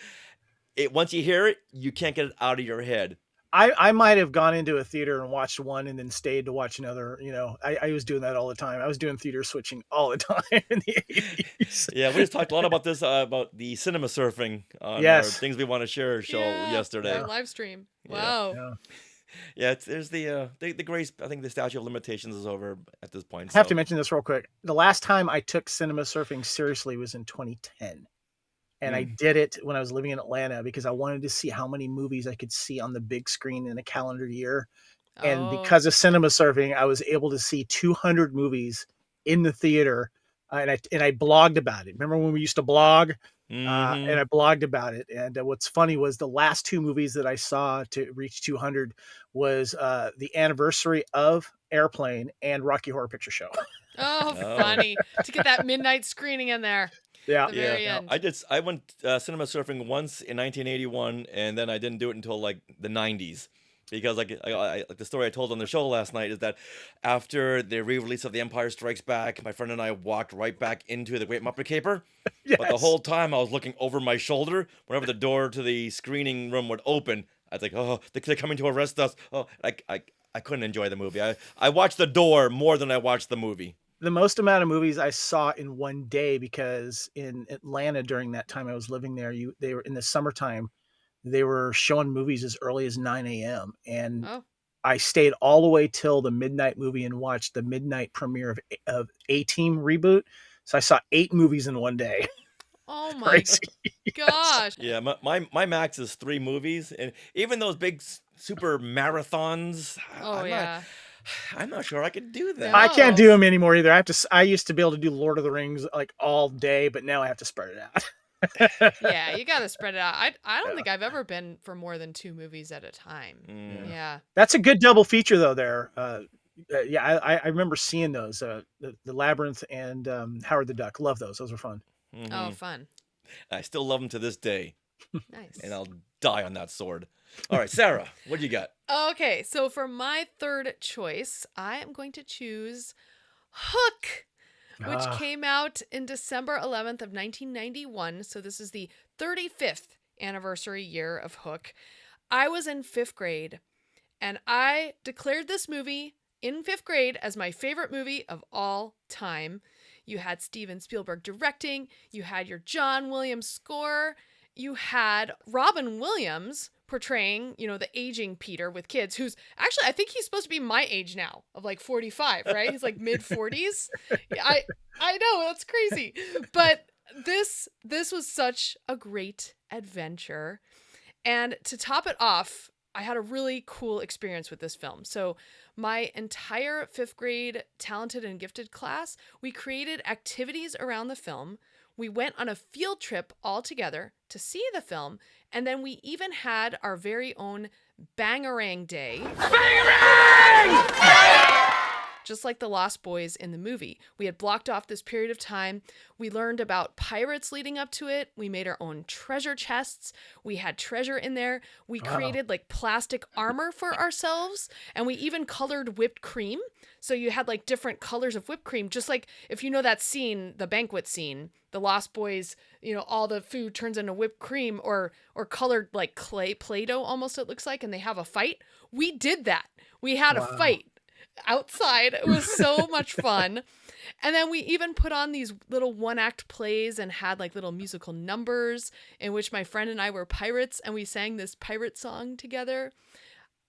Once you hear it, you can't get it out of your head. I might have gone into a theater and watched one and then stayed to watch another. You know, I was doing that all the time. I was doing theater switching all the time in the 80s. Yeah, we just talked a lot about this, about the cinema surfing on our Things We Want to Share show yesterday. Our live stream. Yeah. Wow. Yeah, there's the grace. I think the statute of limitations is over at this point. I have to mention this real quick. The last time I took cinema surfing seriously was in 2010. And I did it when I was living in Atlanta because I wanted to see how many movies I could see on the big screen in a calendar year. And because of cinema surfing, I was able to see 200 movies in the theater. And I blogged about it. Remember when we used to blog? And I blogged about it. And what's funny was the last 2 movies that I saw to reach 200 was the anniversary of Airplane and Rocky Horror Picture Show. Oh, funny. To get that midnight screening in there. Yeah. The very end. I went cinema surfing once in 1981, and then I didn't do it until like the 90s. Because like the story I told on the show last night is that after the re-release of The Empire Strikes Back, my friend and I walked right back into The Great Muppet Caper. Yes. But the whole time I was looking over my shoulder. Whenever the door to the screening room would open, I was like, oh, they're coming to arrest us. Oh, I couldn't enjoy the movie. I watched the door more than I watched the movie. The most amount of movies I saw in one day, because in Atlanta during that time I was living there, they were in the summertime. They were showing movies as early as 9 a.m. And I stayed all the way till the midnight movie and watched the midnight premiere of A-Team reboot. So I saw 8 movies in one day. Oh my gosh. Yeah, my max is 3 movies. And even those big super marathons, I'm not sure I could do that. I can't do them anymore either. I used to be able to do Lord of the Rings like all day, but now I have to spread it out. Yeah, you got to spread it out. I don't think I've ever been for more than 2 movies at a time. Yeah. That's a good double feature though there. I remember seeing those, the Labyrinth and Howard the Duck. Love those. Those were fun. Mm-hmm. Oh, fun. I still love them to this day. Nice. And I'll die on that sword. All right, Sarah, what do you got? Okay, so for my third choice, I am going to choose Hook. which came out in December 11th of 1991. So this is the 35th anniversary year of Hook. I was in 5th grade, and I declared this movie in 5th grade as my favorite movie of all time. You had Steven Spielberg directing, you had your John Williams score, you had Robin Williams portraying, the aging Peter with kids, who's actually, I think he's supposed to be my age now, of like 45, right? He's like mid 40s. I know, that's crazy. But this was such a great adventure. And to top it off, I had a really cool experience with this film. So my entire 5th grade talented and gifted class, we created activities around the film. We went on a field trip all together to see the film, and then we even had our very own Bangarang Day. Bangarang! Just like the Lost Boys in the movie. We had blocked off this period of time. We learned about pirates leading up to it. We made our own treasure chests. We had treasure in there. We created like plastic armor for ourselves, and we even colored whipped cream. So you had like different colors of whipped cream, just like if you know that scene, the banquet scene, the Lost Boys, all the food turns into whipped cream or colored like Play-Doh almost, it looks like, and they have a fight. We did that. We had a fight outside. It was so much fun. And then we even put on these little one-act plays and had like little musical numbers in which my friend and I were pirates, and we sang this pirate song together.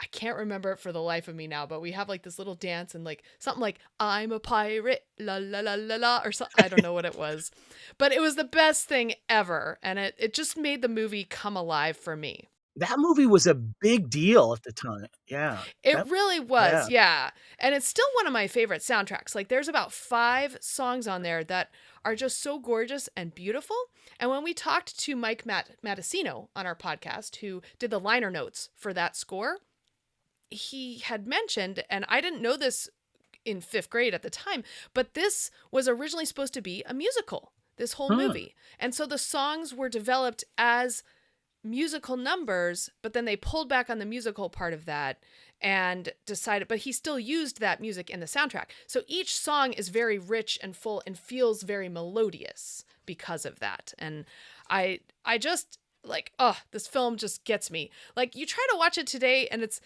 I can't remember it for the life of me now, but we have like this little dance and like something like I'm a pirate, la la la la la, or something. I don't know what it was, but it was the best thing ever. And it just made the movie come alive for me. That movie was a big deal at the time. Yeah. It really was. Yeah. And it's still one of my favorite soundtracks. Like there's about 5 songs on there that are just so gorgeous and beautiful. And when we talked to Mike Mattasino on our podcast, who did the liner notes for that score, he had mentioned, and I didn't know this in 5th grade at the time, but this was originally supposed to be a musical, this whole movie. And so the songs were developed as musical numbers, but then they pulled back on the musical part of that and decided, but he still used that music in the soundtrack. So each song is very rich and full and feels very melodious because of that. And I just like, this film just gets me. Like you try to watch it today and it's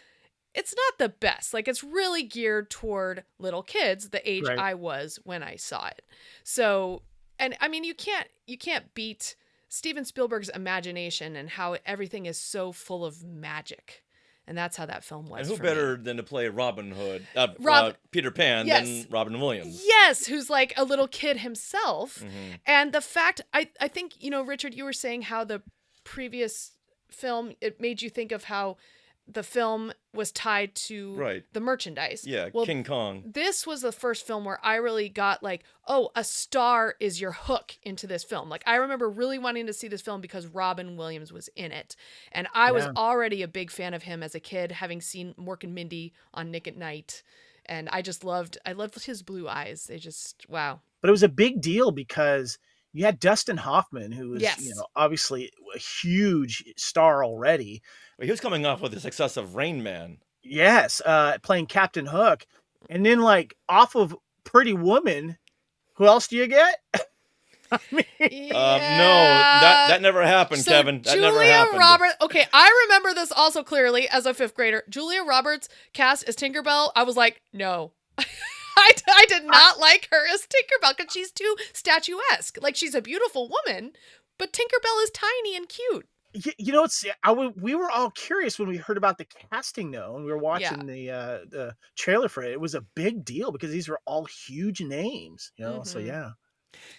not the best. Like it's really geared toward little kids, the age I was when I saw it. So, and I mean, you can't beat Steven Spielberg's imagination and how everything is so full of magic. And that's how that film was. And who for better me. than to play Robin Hood, Peter Pan, than Robin Williams? Yes, who's like a little kid himself. Mm-hmm. And the fact, I think, Richard, you were saying how the previous film, it made you think of how the film was tied to the merchandise. Yeah, well, King Kong. This was the first film where I really got like, a star is your hook into this film. Like I remember really wanting to see this film because Robin Williams was in it. And I was already a big fan of him as a kid, having seen Mork and Mindy on Nick at Night. And I loved his blue eyes. They just, wow. But it was a big deal because you had Dustin Hoffman, who was, obviously a huge star already. Well, he was coming off with the success of Rain Man. Yes, playing Captain Hook. And then, like, off of Pretty Woman, who else do you get? No, that never happened, so Kevin. That Julia never happened. Roberts. Okay, I remember this also clearly as a 5th grader. Julia Roberts cast as Tinkerbell. I was like, no. I did not like her as Tinkerbell because she's too statuesque. Like she's a beautiful woman, but Tinkerbell is tiny and cute. We were all curious when we heard about the casting though, and we were watching the trailer for it. It was a big deal because these were all huge names, So yeah.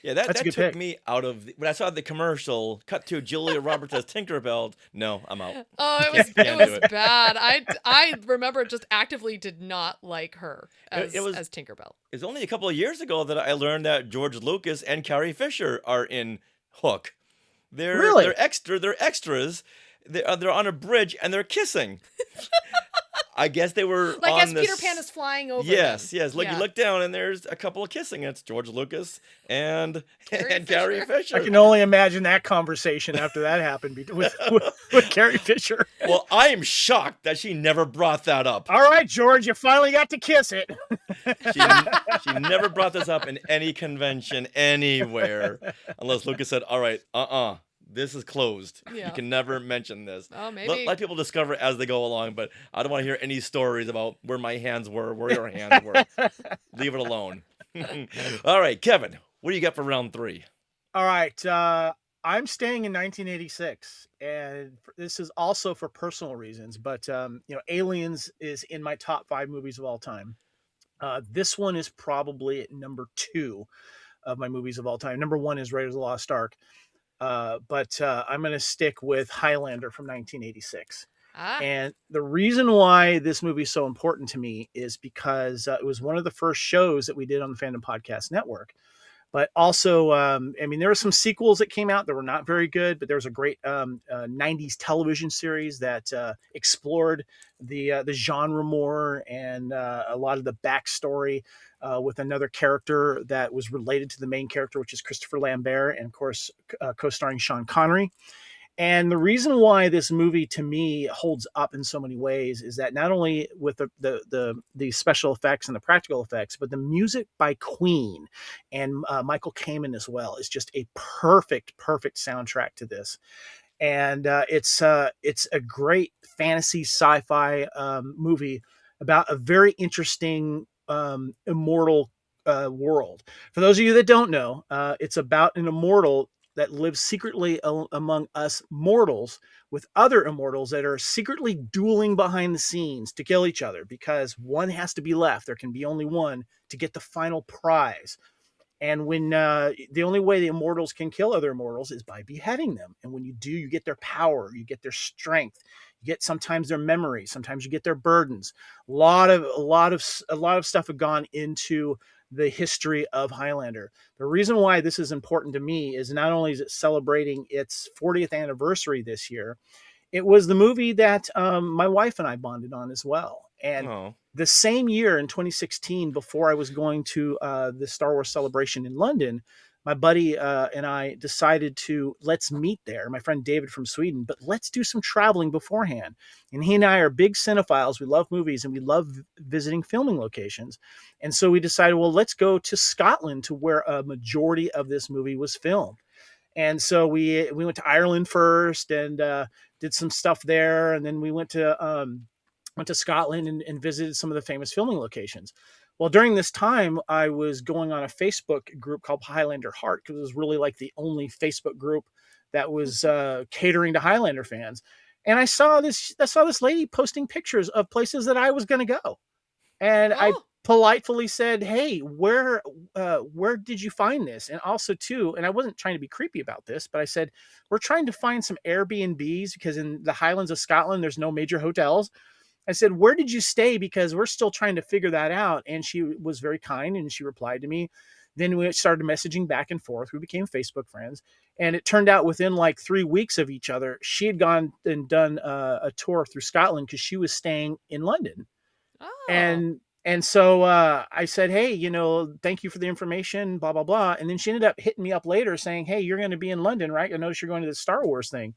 Yeah, that took me out of when I saw the commercial. Cut to Julia Roberts as Tinkerbell. No, I'm out. Oh, it was bad. I remember just actively did not like her as Tinkerbell. It's only a couple of years ago that I learned that George Lucas and Carrie Fisher are in Hook. They're extras. They're on a bridge and they're kissing. I guess they were Like on as this... Peter Pan is flying over. Yes, them. yes. Like Yeah. you look down and there's a couple of kissing. It's George Lucas and Carrie Fisher. I can only imagine that conversation after that happened with Carrie Fisher. Well, I am shocked that she never brought that up. All right, George, you finally got to kiss it. She never brought this up in any convention anywhere, unless Lucas said, "All right, this is closed. Yeah. You can never mention this." Oh, maybe. Let people discover it as they go along, but I don't want to hear any stories about where my hands were, where your hands were. Leave it alone. All right, Kevin, what do you got for round 3? All right, I'm staying in 1986, and this is also for personal reasons, but Aliens is in my top 5 movies of all time. This one is probably at number 2 of my movies of all time. Number 1 is Raiders of the Lost Ark. But I'm going to stick with Highlander from 1986. And the reason why this movie is so important to me is because it was one of the first shows that we did on the Fandom Podcast Network. But also, there were some sequels that came out that were not very good, but there was a great 90s television series that explored the genre more and a lot of the backstory with another character that was related to the main character, which is Christopher Lambert, and of course, co-starring Sean Connery. And the reason why this movie to me holds up in so many ways is that not only with the special effects and the practical effects, but the music by Queen and Michael Kamen as well is just a perfect soundtrack to this. And it's a great fantasy sci-fi movie about a very interesting immortal world. For those of you that don't know, it's about an immortal that lives secretly among us mortals with other immortals that are secretly dueling behind the scenes to kill each other because one has to be left. There can be only one to get the final prize. And when the only way the immortals can kill other immortals is by beheading them. And when you do, you get their power, you get their strength, you get sometimes their memory, sometimes you get their burdens. A lot of stuff have gone into the history of Highlander. The reason why this is important to me is not only is it celebrating its 40th anniversary this year, it was the movie that my wife and I bonded on as well. And the same year in 2016, before I was going to the Star Wars celebration in London, my buddy and I decided to let's meet there. My friend David from Sweden, but let's do some traveling beforehand. And he and I are big cinephiles. We love movies and we love visiting filming locations. And so we decided, well, let's go to Scotland to where a majority of this movie was filmed. And so we went to Ireland first and did some stuff there. And then we went to Scotland and visited some of the famous filming locations. Well, during this time, I was going on a Facebook group called Highlander Heart because it was really like the only Facebook group that was catering to Highlander fans. And I saw this lady posting pictures of places that I was going to go. And I politely said, "Hey, where did you find this?" And also too, and I wasn't trying to be creepy about this, but I said, "We're trying to find some Airbnbs because in the Highlands of Scotland, there's no major hotels." I said, "Where did you stay? Because we're still trying to figure that out." And she was very kind and she replied to me. Then we started messaging back and forth. We became Facebook friends. And it turned out within like 3 weeks of each other, she had gone and done a tour through Scotland because she was staying in London. Oh. And so I said, "Hey, thank you for the information, blah, blah, blah." And then she ended up hitting me up later saying, "Hey, you're going to be in London, right? I noticed you're going to the Star Wars thing.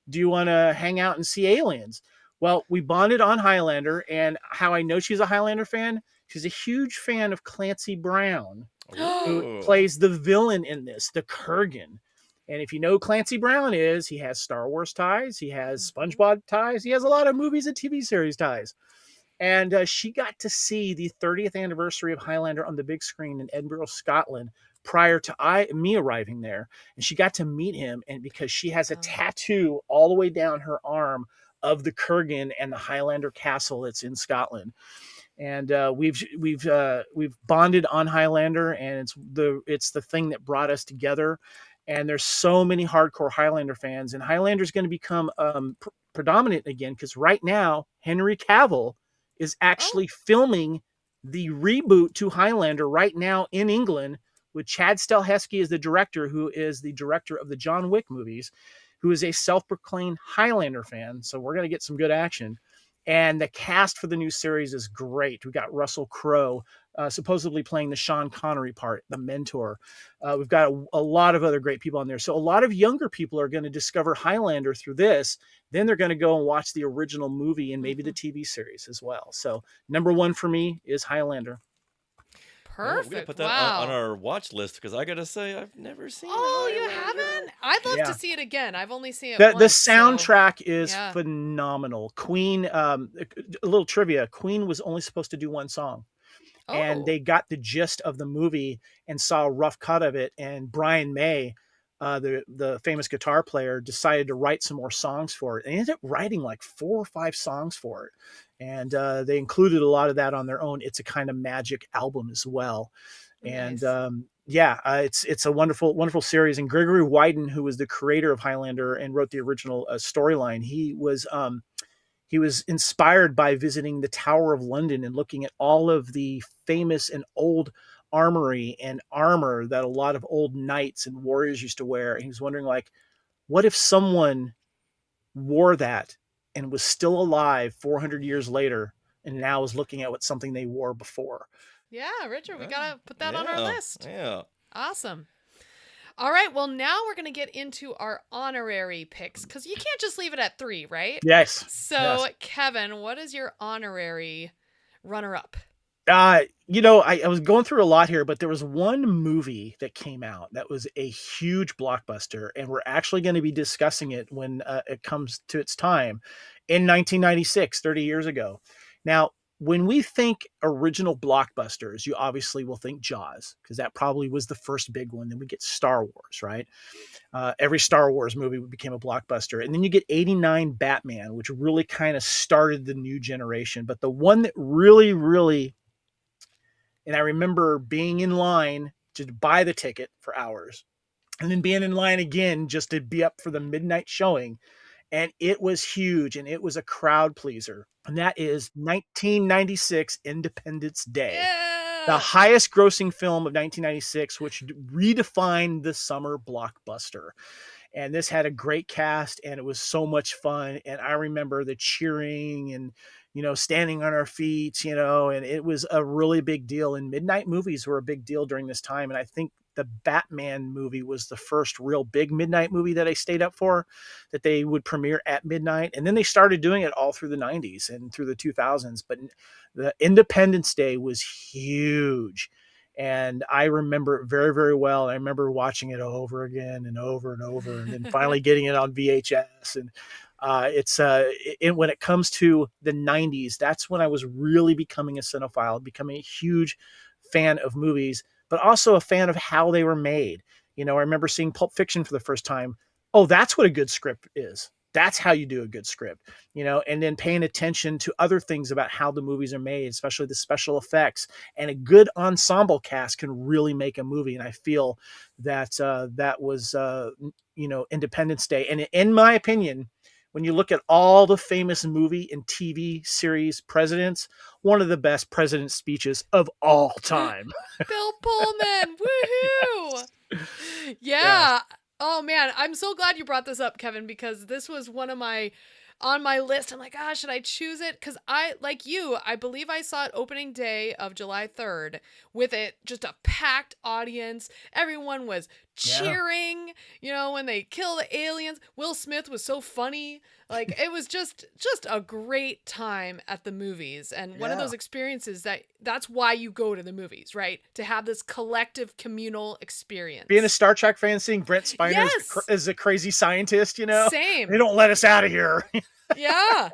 Do you want to hang out and see aliens?" Well, we bonded on Highlander, and how I know she's a Highlander fan, she's a huge fan of Clancy Brown, who plays the villain in this, the Kurgan. And if you know who Clancy Brown is, he has Star Wars ties, he has SpongeBob ties, he has a lot of movies and TV series ties. And she got to see the 30th anniversary of Highlander on the big screen in Edinburgh, Scotland, prior to me arriving there. And she got to meet him, and because she has a tattoo all the way down her arm of the Kurgan and the Highlander castle that's in Scotland. And we've bonded on Highlander, and it's the thing that brought us together. And there's so many hardcore Highlander fans, and Highlander is going to become predominant again because right now Henry Cavill is actually filming the reboot to Highlander right now in England with Chad Stahelski as the director, who is the director of the John Wick movies, who is a self-proclaimed Highlander fan. So we're going to get some good action. And the cast for the new series is great. We got Russell Crowe, supposedly playing the Sean Connery part, the mentor. We've got a lot of other great people on there. So a lot of younger people are going to discover Highlander through this. Then they're going to go and watch the original movie and maybe the TV series as well. So number one for me is Highlander. Perfect. We're gonna put that on our watch list because I gotta say I've never seen. Oh, you haven't? I'd love to see it again. I've only seen it The once. soundtrack is phenomenal. Queen, a little trivia: Queen was only supposed to do one song, and they got the gist of the movie and saw a rough cut of it. And Brian May, the famous guitar player, decided to write some more songs for it, and ended up writing like 4 or 5 songs for it. And they included a lot of that on their own It's a Kind of Magic album as well. Nice. And it's a wonderful series. And Gregory Wyden, who was the creator of Highlander and wrote the original storyline, he was inspired by visiting the Tower of London and looking at all of the famous and old armory and armor that a lot of old knights and warriors used to wear. And he was wondering, like, what if someone wore that and was still alive 400 years later and now is looking at something they wore before. Yeah, Richard, we got to put that on our list. Yeah. Awesome. All right, well, now we're going to get into our honorary picks because you can't just leave it at 3, right? Yes. So, yes. Kevin, what is your honorary runner-up? I was going through a lot here, but there was one movie that came out that was a huge blockbuster, and we're actually going to be discussing it when it comes to its time in 1996, 30 years ago. Now, when we think original blockbusters, you obviously will think Jaws, because that probably was the first big one. Then we get Star Wars, right? Every Star Wars movie became a blockbuster. And then you get 89 Batman, which really kind of started the new generation. But the one that really, and I remember being in line to buy the ticket for hours and then being in line again just to be up for the midnight showing. And it was huge, and it was a crowd pleaser. And that is 1996 Independence Day. Yeah. The highest grossing film of 1996, which redefined the summer blockbuster. And this had a great cast, and it was so much fun. And I remember the cheering and, standing on our feet, and it was a really big deal. And midnight movies were a big deal during this time. And I think the Batman movie was the first real big midnight movie that I stayed up for, that they would premiere at midnight. And then they started doing it all through the 90s and through the 2000s. But the Independence Day was huge. And I remember it very, very well. I remember watching it over again and over and over, and then finally getting it on VHS. And when it comes to the 90s, that's when I was really becoming a cinephile, becoming a huge fan of movies, but also a fan of how they were made. I remember seeing Pulp Fiction for the first time. Oh, that's what a good script is. That's how you do a good script, and then paying attention to other things about how the movies are made, especially the special effects. And a good ensemble cast can really make a movie. And I feel that that was, Independence Day. And in my opinion, when you look at all the famous movie and TV series presidents, one of the best president speeches of all time. Bill Pullman. Woohoo! Yeah. Oh man, I'm so glad you brought this up, Kevin, because this was one of on my list. I'm like, should I choose it? Because I believe I saw it opening day of July 3rd with it just a packed audience. Everyone was cheering, when they kill the aliens. Will Smith was so funny. Like, it was just a great time at the movies. And one of those experiences that's why you go to the movies, right? To have this collective communal experience. Being a Star Trek fan, seeing Brent Spiner as a crazy scientist, Same. They don't let us out of here. Yeah.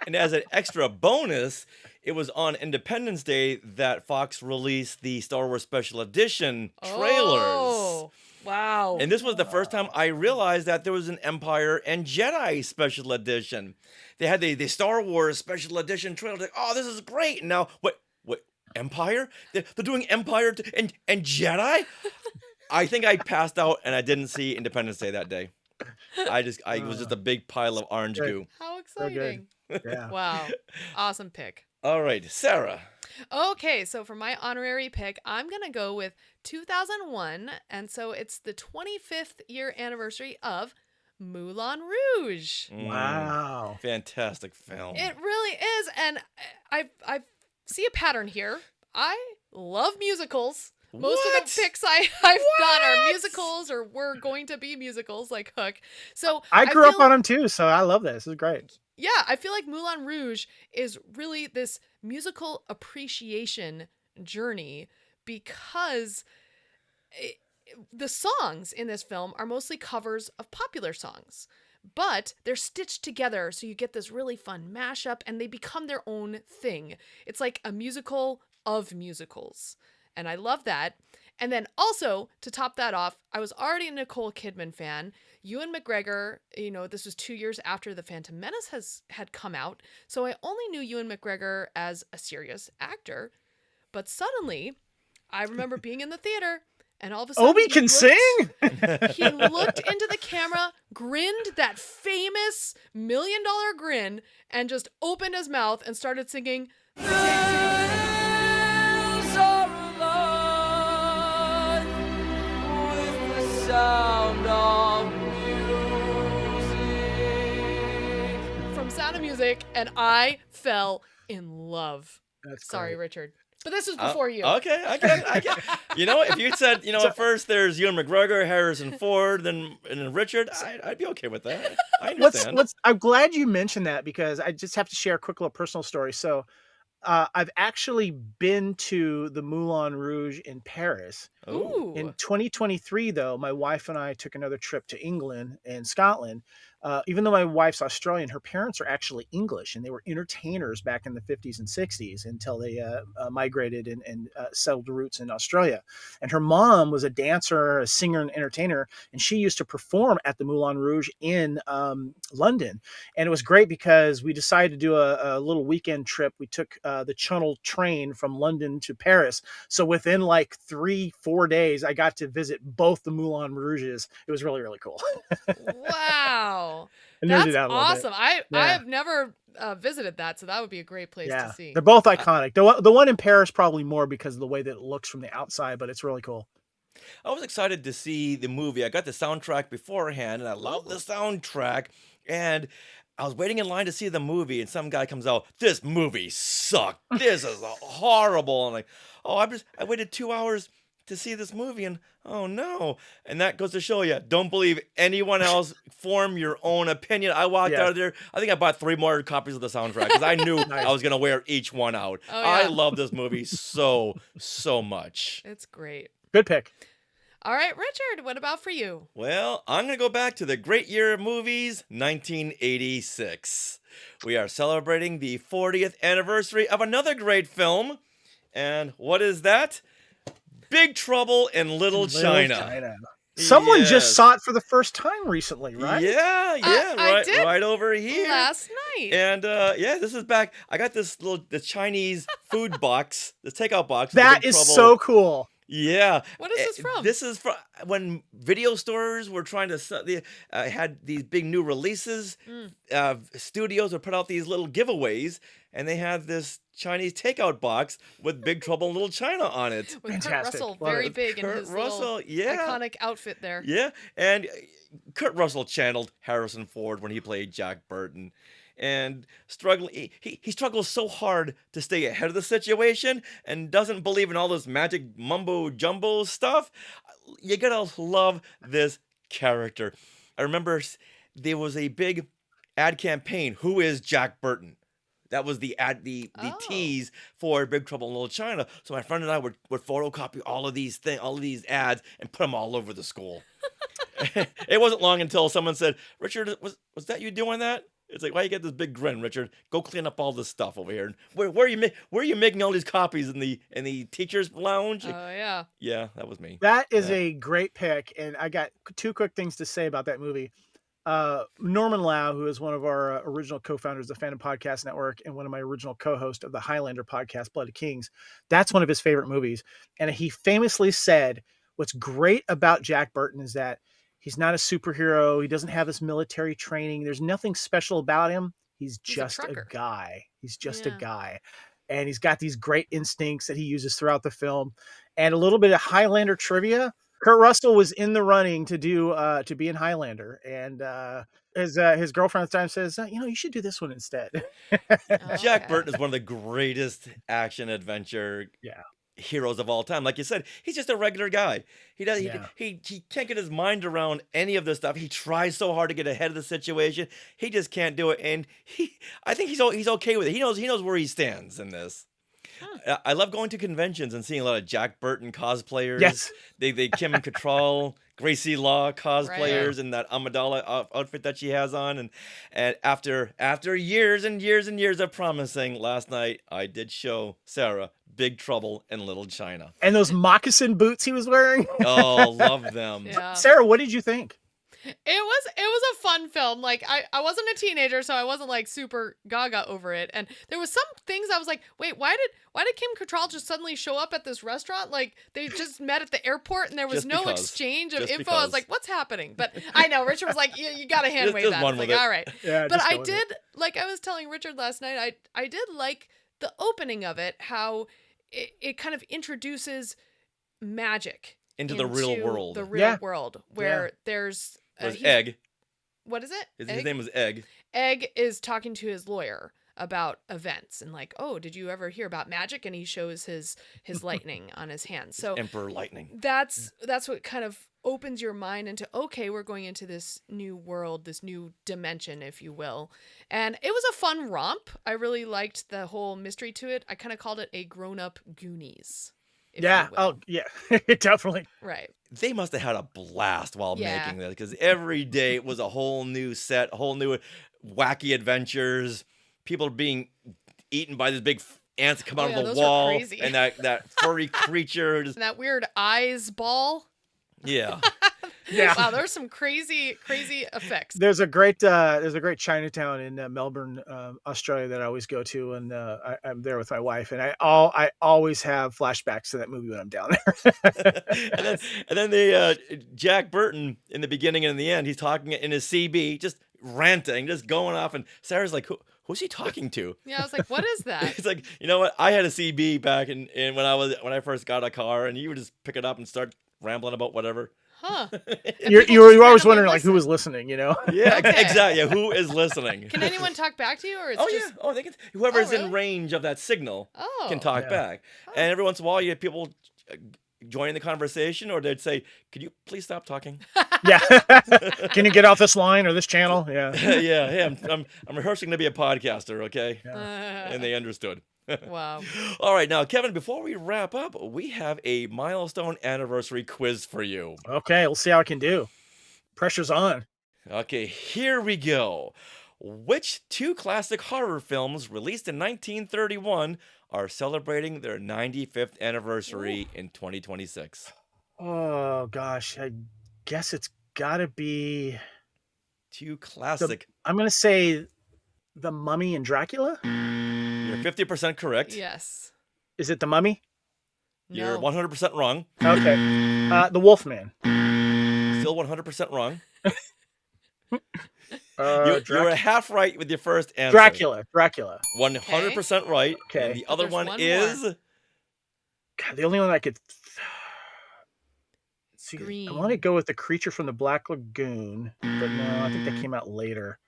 And as an extra bonus, it was on Independence Day that Fox released the Star Wars Special Edition trailers. Oh, wow. And this was the first time I realized that there was an Empire and Jedi Special Edition. They had the Star Wars Special Edition trailer. Like, oh, this is great. And now, what, Empire? They're doing Empire and Jedi? I think I passed out and I didn't see Independence Day that day. I was just a big pile of orange goo. How exciting. Yeah. Wow. Awesome pick. All right, Sarah. Okay, so for my honorary pick, I'm going to go with 2001. And so it's the 25th year anniversary of Moulin Rouge. Wow. Fantastic film. It really is. And I see a pattern here. I love musicals. Most of the picks I've done are musicals or were going to be musicals like Hook. So I grew up on them too, so I love this. This is great. Yeah, I feel like Moulin Rouge is really this musical appreciation journey because the songs in this film are mostly covers of popular songs, but they're stitched together so you get this really fun mashup and they become their own thing. It's like a musical of musicals. And I love that. And then also, to top that off, I was already a Nicole Kidman fan. Ewan McGregor, this was 2 years after The Phantom Menace had come out. So I only knew Ewan McGregor as a serious actor. But suddenly, I remember being in the theater, and all of a sudden... Obi can sing? He looked into the camera, grinned that famous $1 million grin, and just opened his mouth and started singing... Sound of music. From Sound of Music, and I fell in love. That's Sorry, great. Richard. But this was before you. Okay, I get it. If you said, first there's Ewan McGregor, Harrison Ford, and then Richard, I'd be okay with that. I understand. I'm glad you mentioned that because I just have to share a quick little personal story. So I've actually been to the Moulin Rouge in Paris. Ooh. In 2023, though, my wife and I took another trip to England and Scotland. Even though my wife's Australian, her parents are actually English, and they were entertainers back in the 50s and 60s until they migrated and settled roots in Australia. And her mom was a dancer, a singer, and entertainer, and she used to perform at the Moulin Rouge in London. And it was great because we decided to do a little weekend trip. We took the Channel train from London to Paris. So within like 3-4 days, I got to visit both the Moulin Rouges. It was really, really cool. Wow. That's awesome. I have never visited that, so that would be a great place to see. They're both iconic. The one in Paris probably more because of the way that it looks from the outside, but it's really cool. I was excited to see the movie. I got the soundtrack beforehand, and I love the soundtrack. And I was waiting in line to see the movie, and some guy comes out, "This movie sucked. This is horrible." And I waited 2 hours to see this movie, and oh no. And that goes to show you, don't believe anyone else. Form your own opinion. I walked out of there. I think I bought 3 more copies of the soundtrack because I knew I was going to wear each one out. Oh, yeah. I love this movie so much. It's great. Good pick. All right, Richard, what about for you? Well, I'm going to go back to the great year of movies, 1986. We are celebrating the 40th anniversary of another great film. And what is that? Big Trouble in Little China. Someone just saw it for the first time recently, right? Yeah, I did right over here last night. And this is back. I got the Chinese food box, the takeout box. That is so cool. Yeah. What is this from? This is from when video stores were trying to sell, had these big new releases. Studios would put out these little giveaways, and they had this Chinese takeout box with Big Trouble in Little China on it. With Kurt Russell very big in his little iconic outfit there. Yeah, and Kurt Russell channeled Harrison Ford when he played Jack Burton. And struggling, he struggles so hard to stay ahead of the situation and doesn't believe in all this magic mumbo jumbo stuff. You gotta love this character. I remember there was a big ad campaign. Who is Jack Burton? That was the ad, the tease for Big Trouble in Little China. So my friend and I would photocopy all of these ads and put them all over the school. It wasn't long until someone said, "Richard, was that you doing that?" It's like, why you get this big grin, Richard? Go clean up all this stuff over here. Where are you making all these copies in the teacher's lounge? Oh yeah. Yeah, that was me. That is a great pick, and I got 2 quick things to say about that movie. Norman Lau, who is one of our original co-founders of the Fandom Podcast Network and one of my original co-hosts of the Highlander podcast, Blood of Kings, that's one of his favorite movies. And he famously said, what's great about Jack Burton is that he's not a superhero. He doesn't have this military training. There's nothing special about him. He's just a guy. He's just a guy. And he's got these great instincts that he uses throughout the film. And a little bit of Highlander trivia. Kurt Russell was in the running to be in Highlander, and his girlfriend at the time says, you should do this one instead. Jack Burton is one of the greatest action adventure heroes of all time. Like you said, he's just a regular guy. He can't get his mind around any of this stuff. He tries so hard to get ahead of the situation. He just can't do it. And I think he's okay with it. He knows where he stands in this. I love going to conventions and seeing a lot of Jack Burton cosplayers. Yes. They Kim Cattrall, Gracie Law cosplayers, and that Amidala outfit that she has on. And after years and years and years of promising, last night I did show Sarah Big Trouble in Little China. And those moccasin boots he was wearing. Oh, love them. Yeah. Sarah, what did you think? It was a fun film. Like I wasn't a teenager, so I wasn't like super gaga over it. And there was some things I was like, wait, why did Kim Cattrall just suddenly show up at this restaurant? Like they just met at the airport and there was no exchange of info. I was like, what's happening? But I know Richard was like, you got to hand wave that. I was like, all right. Yeah, but I did, like I was telling Richard last night, I did like the opening of it, how it kind of introduces magic into the real world. The real world where there's Egg. What is it? His name was Egg. Egg is talking to his lawyer about events and like, oh, did you ever hear about magic? And he shows his lightning on his hand. So Emperor Lightning. That's what kind of opens your mind into, okay, we're going into this new world, this new dimension, if you will. And it was a fun romp. I really liked the whole mystery to it. I kind of called it a grown-up Goonies. Yeah. Oh, yeah. Definitely. Right. They must have had a blast while making this, because every day it was a whole new set, whole new wacky adventures. People being eaten by this big ants that come out of the wall, and that furry creature. And that weird eyes ball. Yeah. Yeah. Wow, there's some crazy effects. There's a great Chinatown in Melbourne, Australia that I always go to, and I'm there with my wife, and I always have flashbacks to that movie when I'm down there. and then the Jack Burton in the beginning and in the end, he's talking in his CB, just ranting, just going off, and Sarah's like, who's he talking to? Yeah, I was like, what is that? It's like, you know what? I had a CB back in when I first got a car, and you would just pick it up and start rambling about whatever. Huh. You were always wondering like who was listening, you know? Yeah, exactly. Yeah, who is listening? Can anyone talk back to you, or it's just... yeah. Oh, they can. Whoever's in range of that signal can talk back. And every once in a while, you have people joining the conversation, or they'd say, "Could you please stop talking?" Yeah. Can you get off this line or this channel? Yeah. Yeah. Hey, I'm rehearsing to be a podcaster, okay? And they understood. Wow. All right, now, Kevin, before we wrap up, we have a milestone anniversary quiz for you. Okay, we'll see how I can do. Pressure's on. Okay, here we go. Which two classic horror films released in 1931 are celebrating their 95th anniversary in 2026? Oh, gosh. I guess it's got to be... Two classic... I'm going to say The Mummy and Dracula? You're 50% correct. Yes. Is it The Mummy? You're 100% wrong. Okay. The Wolfman. Still 100% wrong. You were half right with your first answer. Dracula. 100% right. Okay. And the other one is... God, the only one I could... See, Green. I want to go with The Creature from the Black Lagoon, but no, I think that came out later.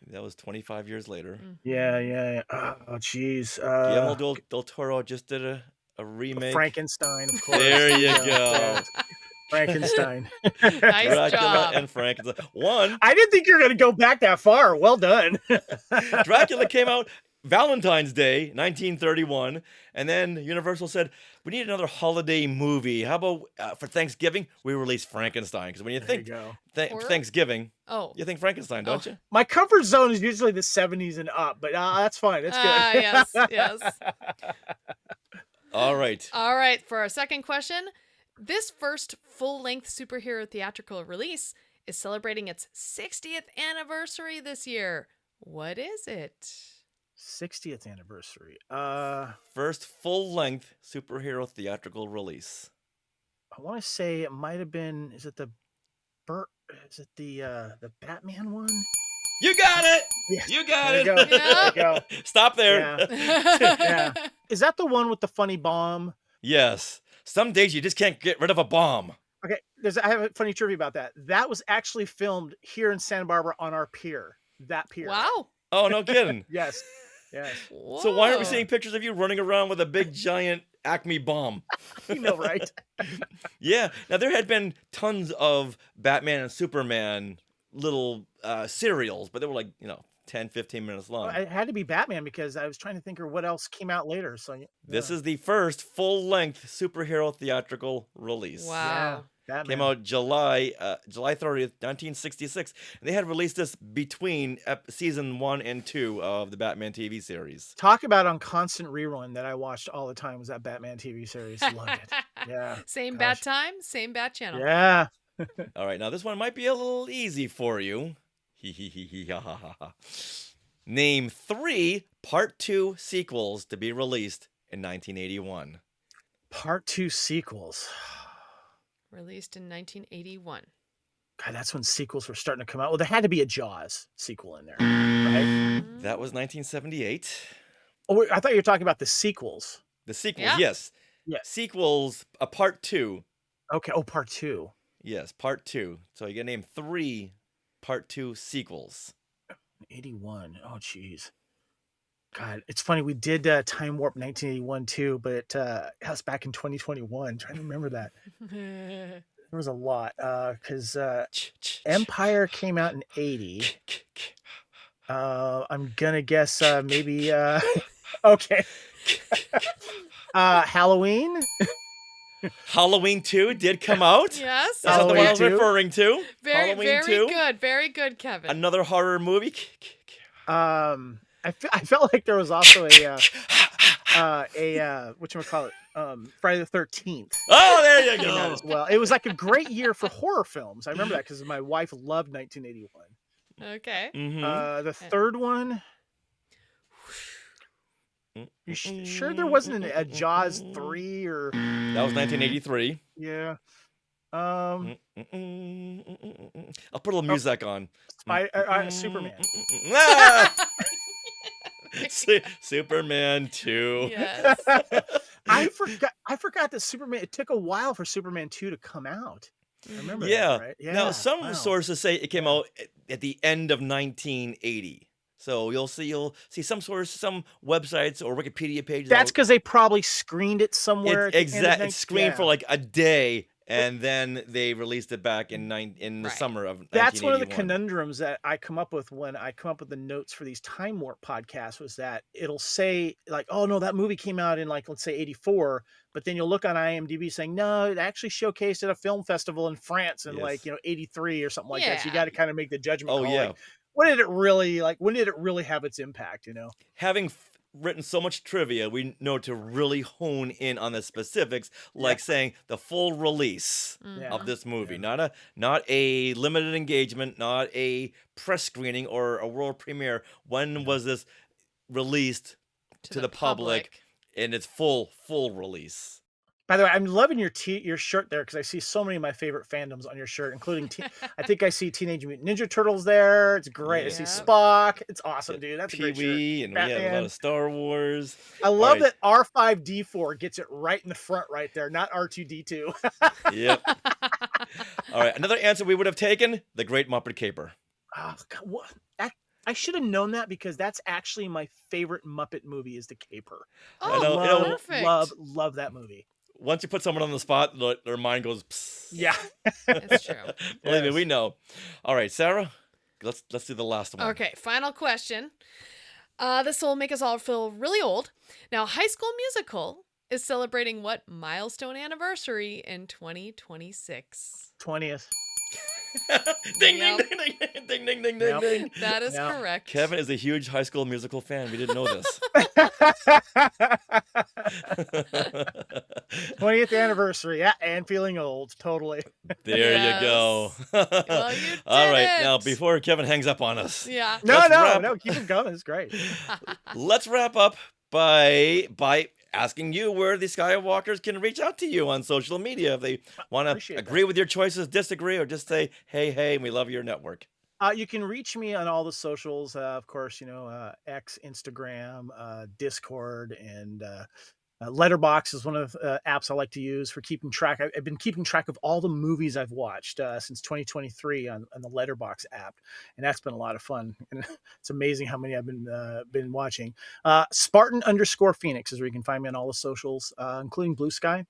That was 25 years later. Yeah. Oh, jeez. Guillermo del Toro just did a remake. Frankenstein, of course. There you go. Frankenstein. Nice Dracula job. and Frankenstein. I didn't think you were going to go back that far. Well done. Dracula came out Valentine's Day, 1931, and then Universal said, we need another holiday movie. How about for Thanksgiving, we release Frankenstein? Because when you think Thanksgiving, you think Frankenstein, don't you? My comfort zone is usually the 70s and up, but that's fine. That's good. Yes. All right. All right, for our second question, this first full-length superhero theatrical release is celebrating its 60th anniversary this year. What is it? 60th anniversary. First full-length superhero theatrical release. I want to say it might have been. Is it the Batman one? You got it. Yeah. You got There it. you go. There you go. Stop there. Yeah. Is that the one with the funny bomb? Yes. Some days you just can't get rid of a bomb. Okay. I have a funny trivia about that. That was actually filmed here in Santa Barbara on our pier. That pier. Wow. Oh, no kidding. Yes. Yes. So why aren't we seeing pictures of you running around with a big giant Acme bomb? You know, right? Yeah. Now, there had been tons of Batman and Superman little serials, but they were like, 10, 15 minutes long. Well, it had to be Batman because I was trying to think of what else came out later. So This is the first full-length superhero theatrical release. Wow. Yeah, Came out July 30th, 1966. And they had released this between season 1 and 2 of the Batman TV series. Talk about on constant rerun that I watched all the time was that Batman TV series. Loved it. Yeah. Same bat time, same bat channel. Yeah. All right, now this one might be a little easy for you. Hee hee hee hee ha ha ha ha. Name 3 Part 2 sequels to be released in 1981. Part 2 sequels. Released in 1981. God, that's when sequels were starting to come out. Well, there had to be a Jaws sequel in there, right? That was 1978. Oh, wait, I thought you were talking about the sequels. The sequels, Yeah. yes. Yeah. Sequels, a Part 2. Okay. Oh, Part 2. Yes, Part 2. So you got to name 3 Part 2 sequels. 81. Oh, geez. God, it's funny. We did Time Warp 1981 too, but that was back in 2021. I'm trying to remember that. There was a lot because Empire came out in 80. I'm gonna guess maybe okay. Halloween. Halloween 2 did come out. Yes. That's not the one I was Halloween 2? referring to. Very, Halloween very 2. good. Very good, Kevin. Another horror movie. I felt like there was also a whatchamacallit, Friday the 13th. Oh, there you came out go. as well. It was like a great year for horror films. I remember that because my wife loved 1981. Okay. The third one. You sure there wasn't a Jaws 3 or? That was 1983. Yeah. I'll put a little music on. Superman. Superman 2. Yes. I forgot that Superman. It took a while for Superman 2 to come out. I remember Yeah. that, right? Yeah. Now some Wow. sources say it came out at the end of 1980. So you'll see some websites or Wikipedia pages. That's because they probably screened it somewhere. It's screened for like a day, and then they released it back in the summer of 1981. That's one of the conundrums that I come up with when I come up with the notes for these Time Warp podcasts was that it'll say like, oh no, that movie came out in like, let's say 84, but then you'll look on IMDb saying, no, it actually showcased at a film festival in France in 83 or something like that. So you got to kind of make the judgment call. Yeah. Like, when did it really have its impact, Having written so much trivia, we know to really hone in on the specifics, like saying the full release of this movie, not a limited engagement, not a press screening or a world premiere. When was this released to the public in its full release? By the way, I'm loving your shirt there because I see so many of my favorite fandoms on your shirt, including I think I see Teenage Mutant Ninja Turtles there. It's great. I see Spock. It's awesome, dude. That's a great shirt. Pee-wee, and Batman. We have a lot of Star Wars. I love that R5D4 gets it right in the front right there, not R2D2. Yep. All right, another answer we would have taken, The Great Muppet Caper. Oh, God, what? I should have known that because that's actually my favorite Muppet movie is The Caper. Oh, perfect. Love that movie. Once you put someone on the spot, their mind goes, psst. Yeah. It's true. Believe me, we know. All right, Sarah, let's do the last one. Okay, final question. This will make us all feel really old. Now, High School Musical is celebrating what milestone anniversary in 2026? 20th. Ding, ding, ding, ding, ding, ding, ding, ding, ding. That is correct. Kevin is a huge High School Musical fan. We didn't know this. 20th anniversary. Yeah, and feeling old. Totally. There you go. Well, you did All right, it. now before Kevin hangs up on us. Yeah. No, keep it going. It's great. Let's wrap up by asking you where the Skywalkers can reach out to you on social media if they want to agree with your choices, disagree, or just say, hey, we love your network. You can reach me on all the socials, of course, X, Instagram, Discord, and Letterbox is one of the apps I like to use for keeping track. I've been keeping track of all the movies I've watched since 2023 on the Letterbox app, and that's been a lot of fun. And it's amazing how many I've been watching. Spartan_Phoenix is where you can find me on all the socials, including Blue Sky.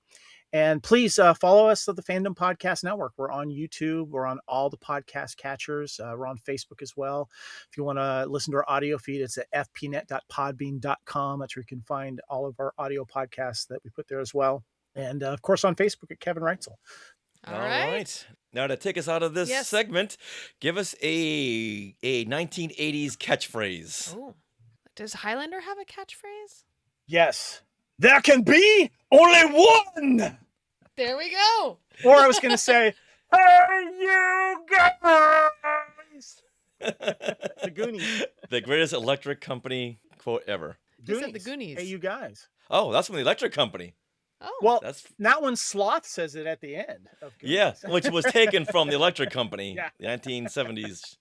And please follow us at the Fandom Podcast Network. We're on YouTube. We're on all the podcast catchers. We're on Facebook as well. If you want to listen to our audio feed, it's at fpnet.podbean.com. That's where you can find all of our audio podcasts that we put there as well. And, of course, on Facebook at Kevin Reitzel. All right. Now, to take us out of this segment, give us a 1980s catchphrase. Oh, does Highlander have a catchphrase? Yes. There can be only one. There we go. Or I was going to say, hey, you guys. The Goonies. The greatest electric company quote ever. You said the Goonies. Hey, you guys. Oh, that's from the electric company. Oh. Well, not when Sloth says it at the end. Of Goonies. Yeah, which was taken from the electric company. Yeah. The 1970s.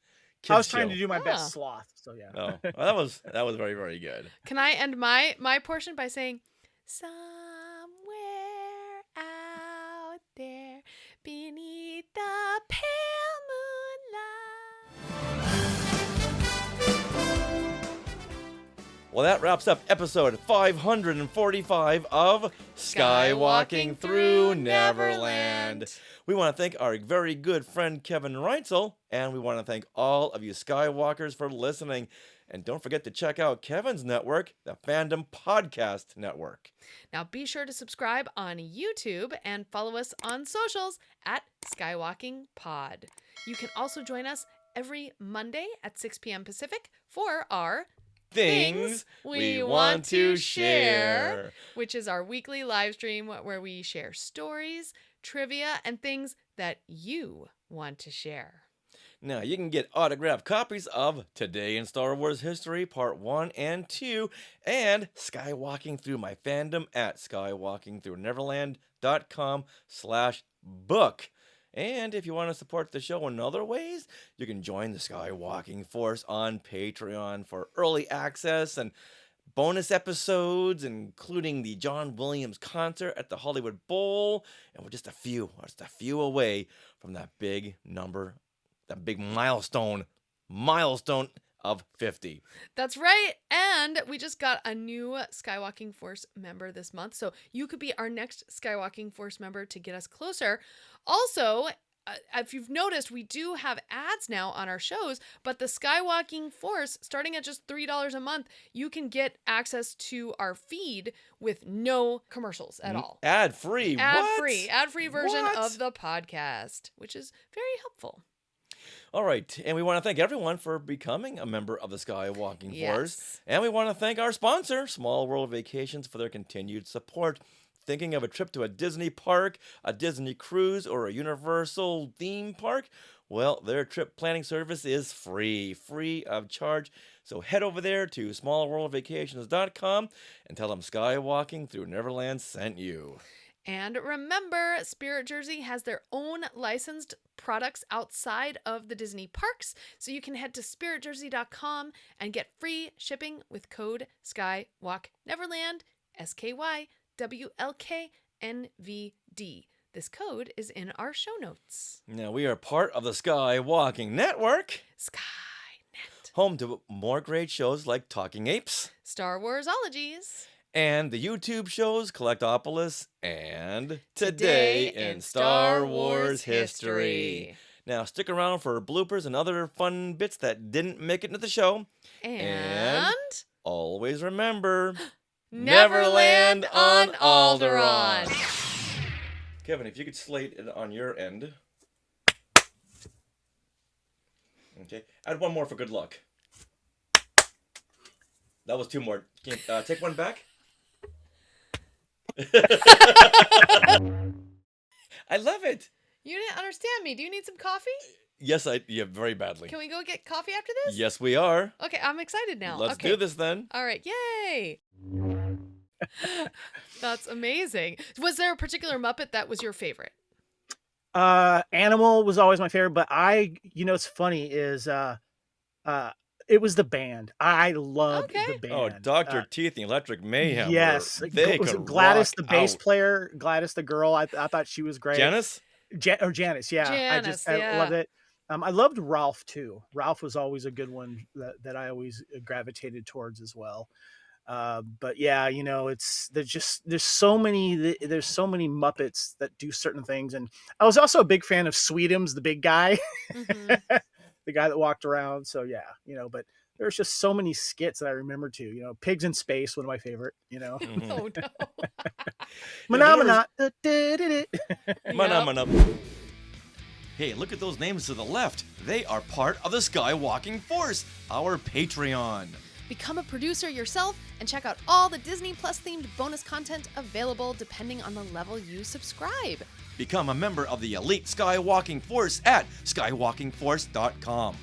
I was trying to do my best Sloth, so yeah. Oh, well, that was very, very good. Can I end my portion by saying, somewhere out there beneath the pale moonlight. Well, that wraps up episode 545 of Skywalking Through Neverland. We want to thank our very good friend Kevin Reitzel, and we want to thank all of you Skywalkers for listening. And don't forget to check out Kevin's network, the Fandom Podcast Network. Now be sure to subscribe on YouTube and follow us on socials at Skywalking Pod. You can also join us every Monday at 6 p.m. Pacific for our Things We Want to Share, which is our weekly live stream where we share stories, trivia, and things that you want to share. Now, you can get autographed copies of Today in Star Wars History Part 1 and 2 and Skywalking Through My Fandom at skywalkingthrough.neverland.com/book. And if you want to support the show in other ways, you can join the Skywalking Force on Patreon for early access and bonus episodes, including the John Williams concert at the Hollywood Bowl. And we're just a few away from that big number, that big milestone of 50. That's right. And we just got a new Skywalking Force member this month. So you could be our next Skywalking Force member to get us closer. Also, if you've noticed, we do have ads now on our shows, but the Skywalking Force, starting at just $3 a month, you can get access to our feed with no commercials at all. Ad-free. Ad-free version of the podcast, which is very helpful. All right, and we want to thank everyone for becoming a member of the Skywalking Force. And we want to thank our sponsor, Small World Vacations, for their continued support. Thinking of a trip to a Disney park, a Disney cruise, or a Universal theme park? Well, their trip planning service is free of charge. So head over there to smallworldvacations.com and tell them Skywalking Through Neverland sent you. And remember, Spirit Jersey has their own licensed products outside of the Disney parks, so you can head to spiritjersey.com and get free shipping with code SKYWalkNeverland, SKYWLKNVD. This code is in our show notes. Now, we are part of the Skywalking Network. Skynet. Home to more great shows like Talking Apes, Star Warsologies, and the YouTube shows Collectopolis and Today in Star Wars History. Now, stick around for bloopers and other fun bits that didn't make it into the show. And always remember, Neverland on Alderaan. Kevin, if you could slate it on your end. Okay, add one more for good luck. That was two more. Can you take one back? I love it. You didn't understand me. Do you need some coffee? Yes, very badly. Can we go get coffee after this? Yes, we are. Okay, I'm excited now. Let's do this then. All right, yay! That's amazing. Was there a particular Muppet that was your favorite? Animal was always my favorite, but it's funny is It was the band. I loved the band. Oh, Dr. Teeth and Electric Mayhem. Yes. They Was could it Gladys, rock the bass out. player? Gladys, the girl. I thought she was great. Janice? Janice, yeah. Janice, I loved it. I loved Ralph too. Ralph was always a good one that I always gravitated towards as well. But yeah, you know, there's so many Muppets that do certain things, and I was also a big fan of Sweetums, the big guy, the guy that walked around. So yeah, you know, but there's just so many skits that I remember too. You know, Pigs in Space, one of my favorite. You know, Oh no. Phenomena. Mana. Hey, look at those names to the left. They are part of the Skywalking Force, our Patreon. Become a producer yourself and check out all the Disney Plus themed bonus content available depending on the level you subscribe. Become a member of the elite Skywalking Force at skywalkingforce.com.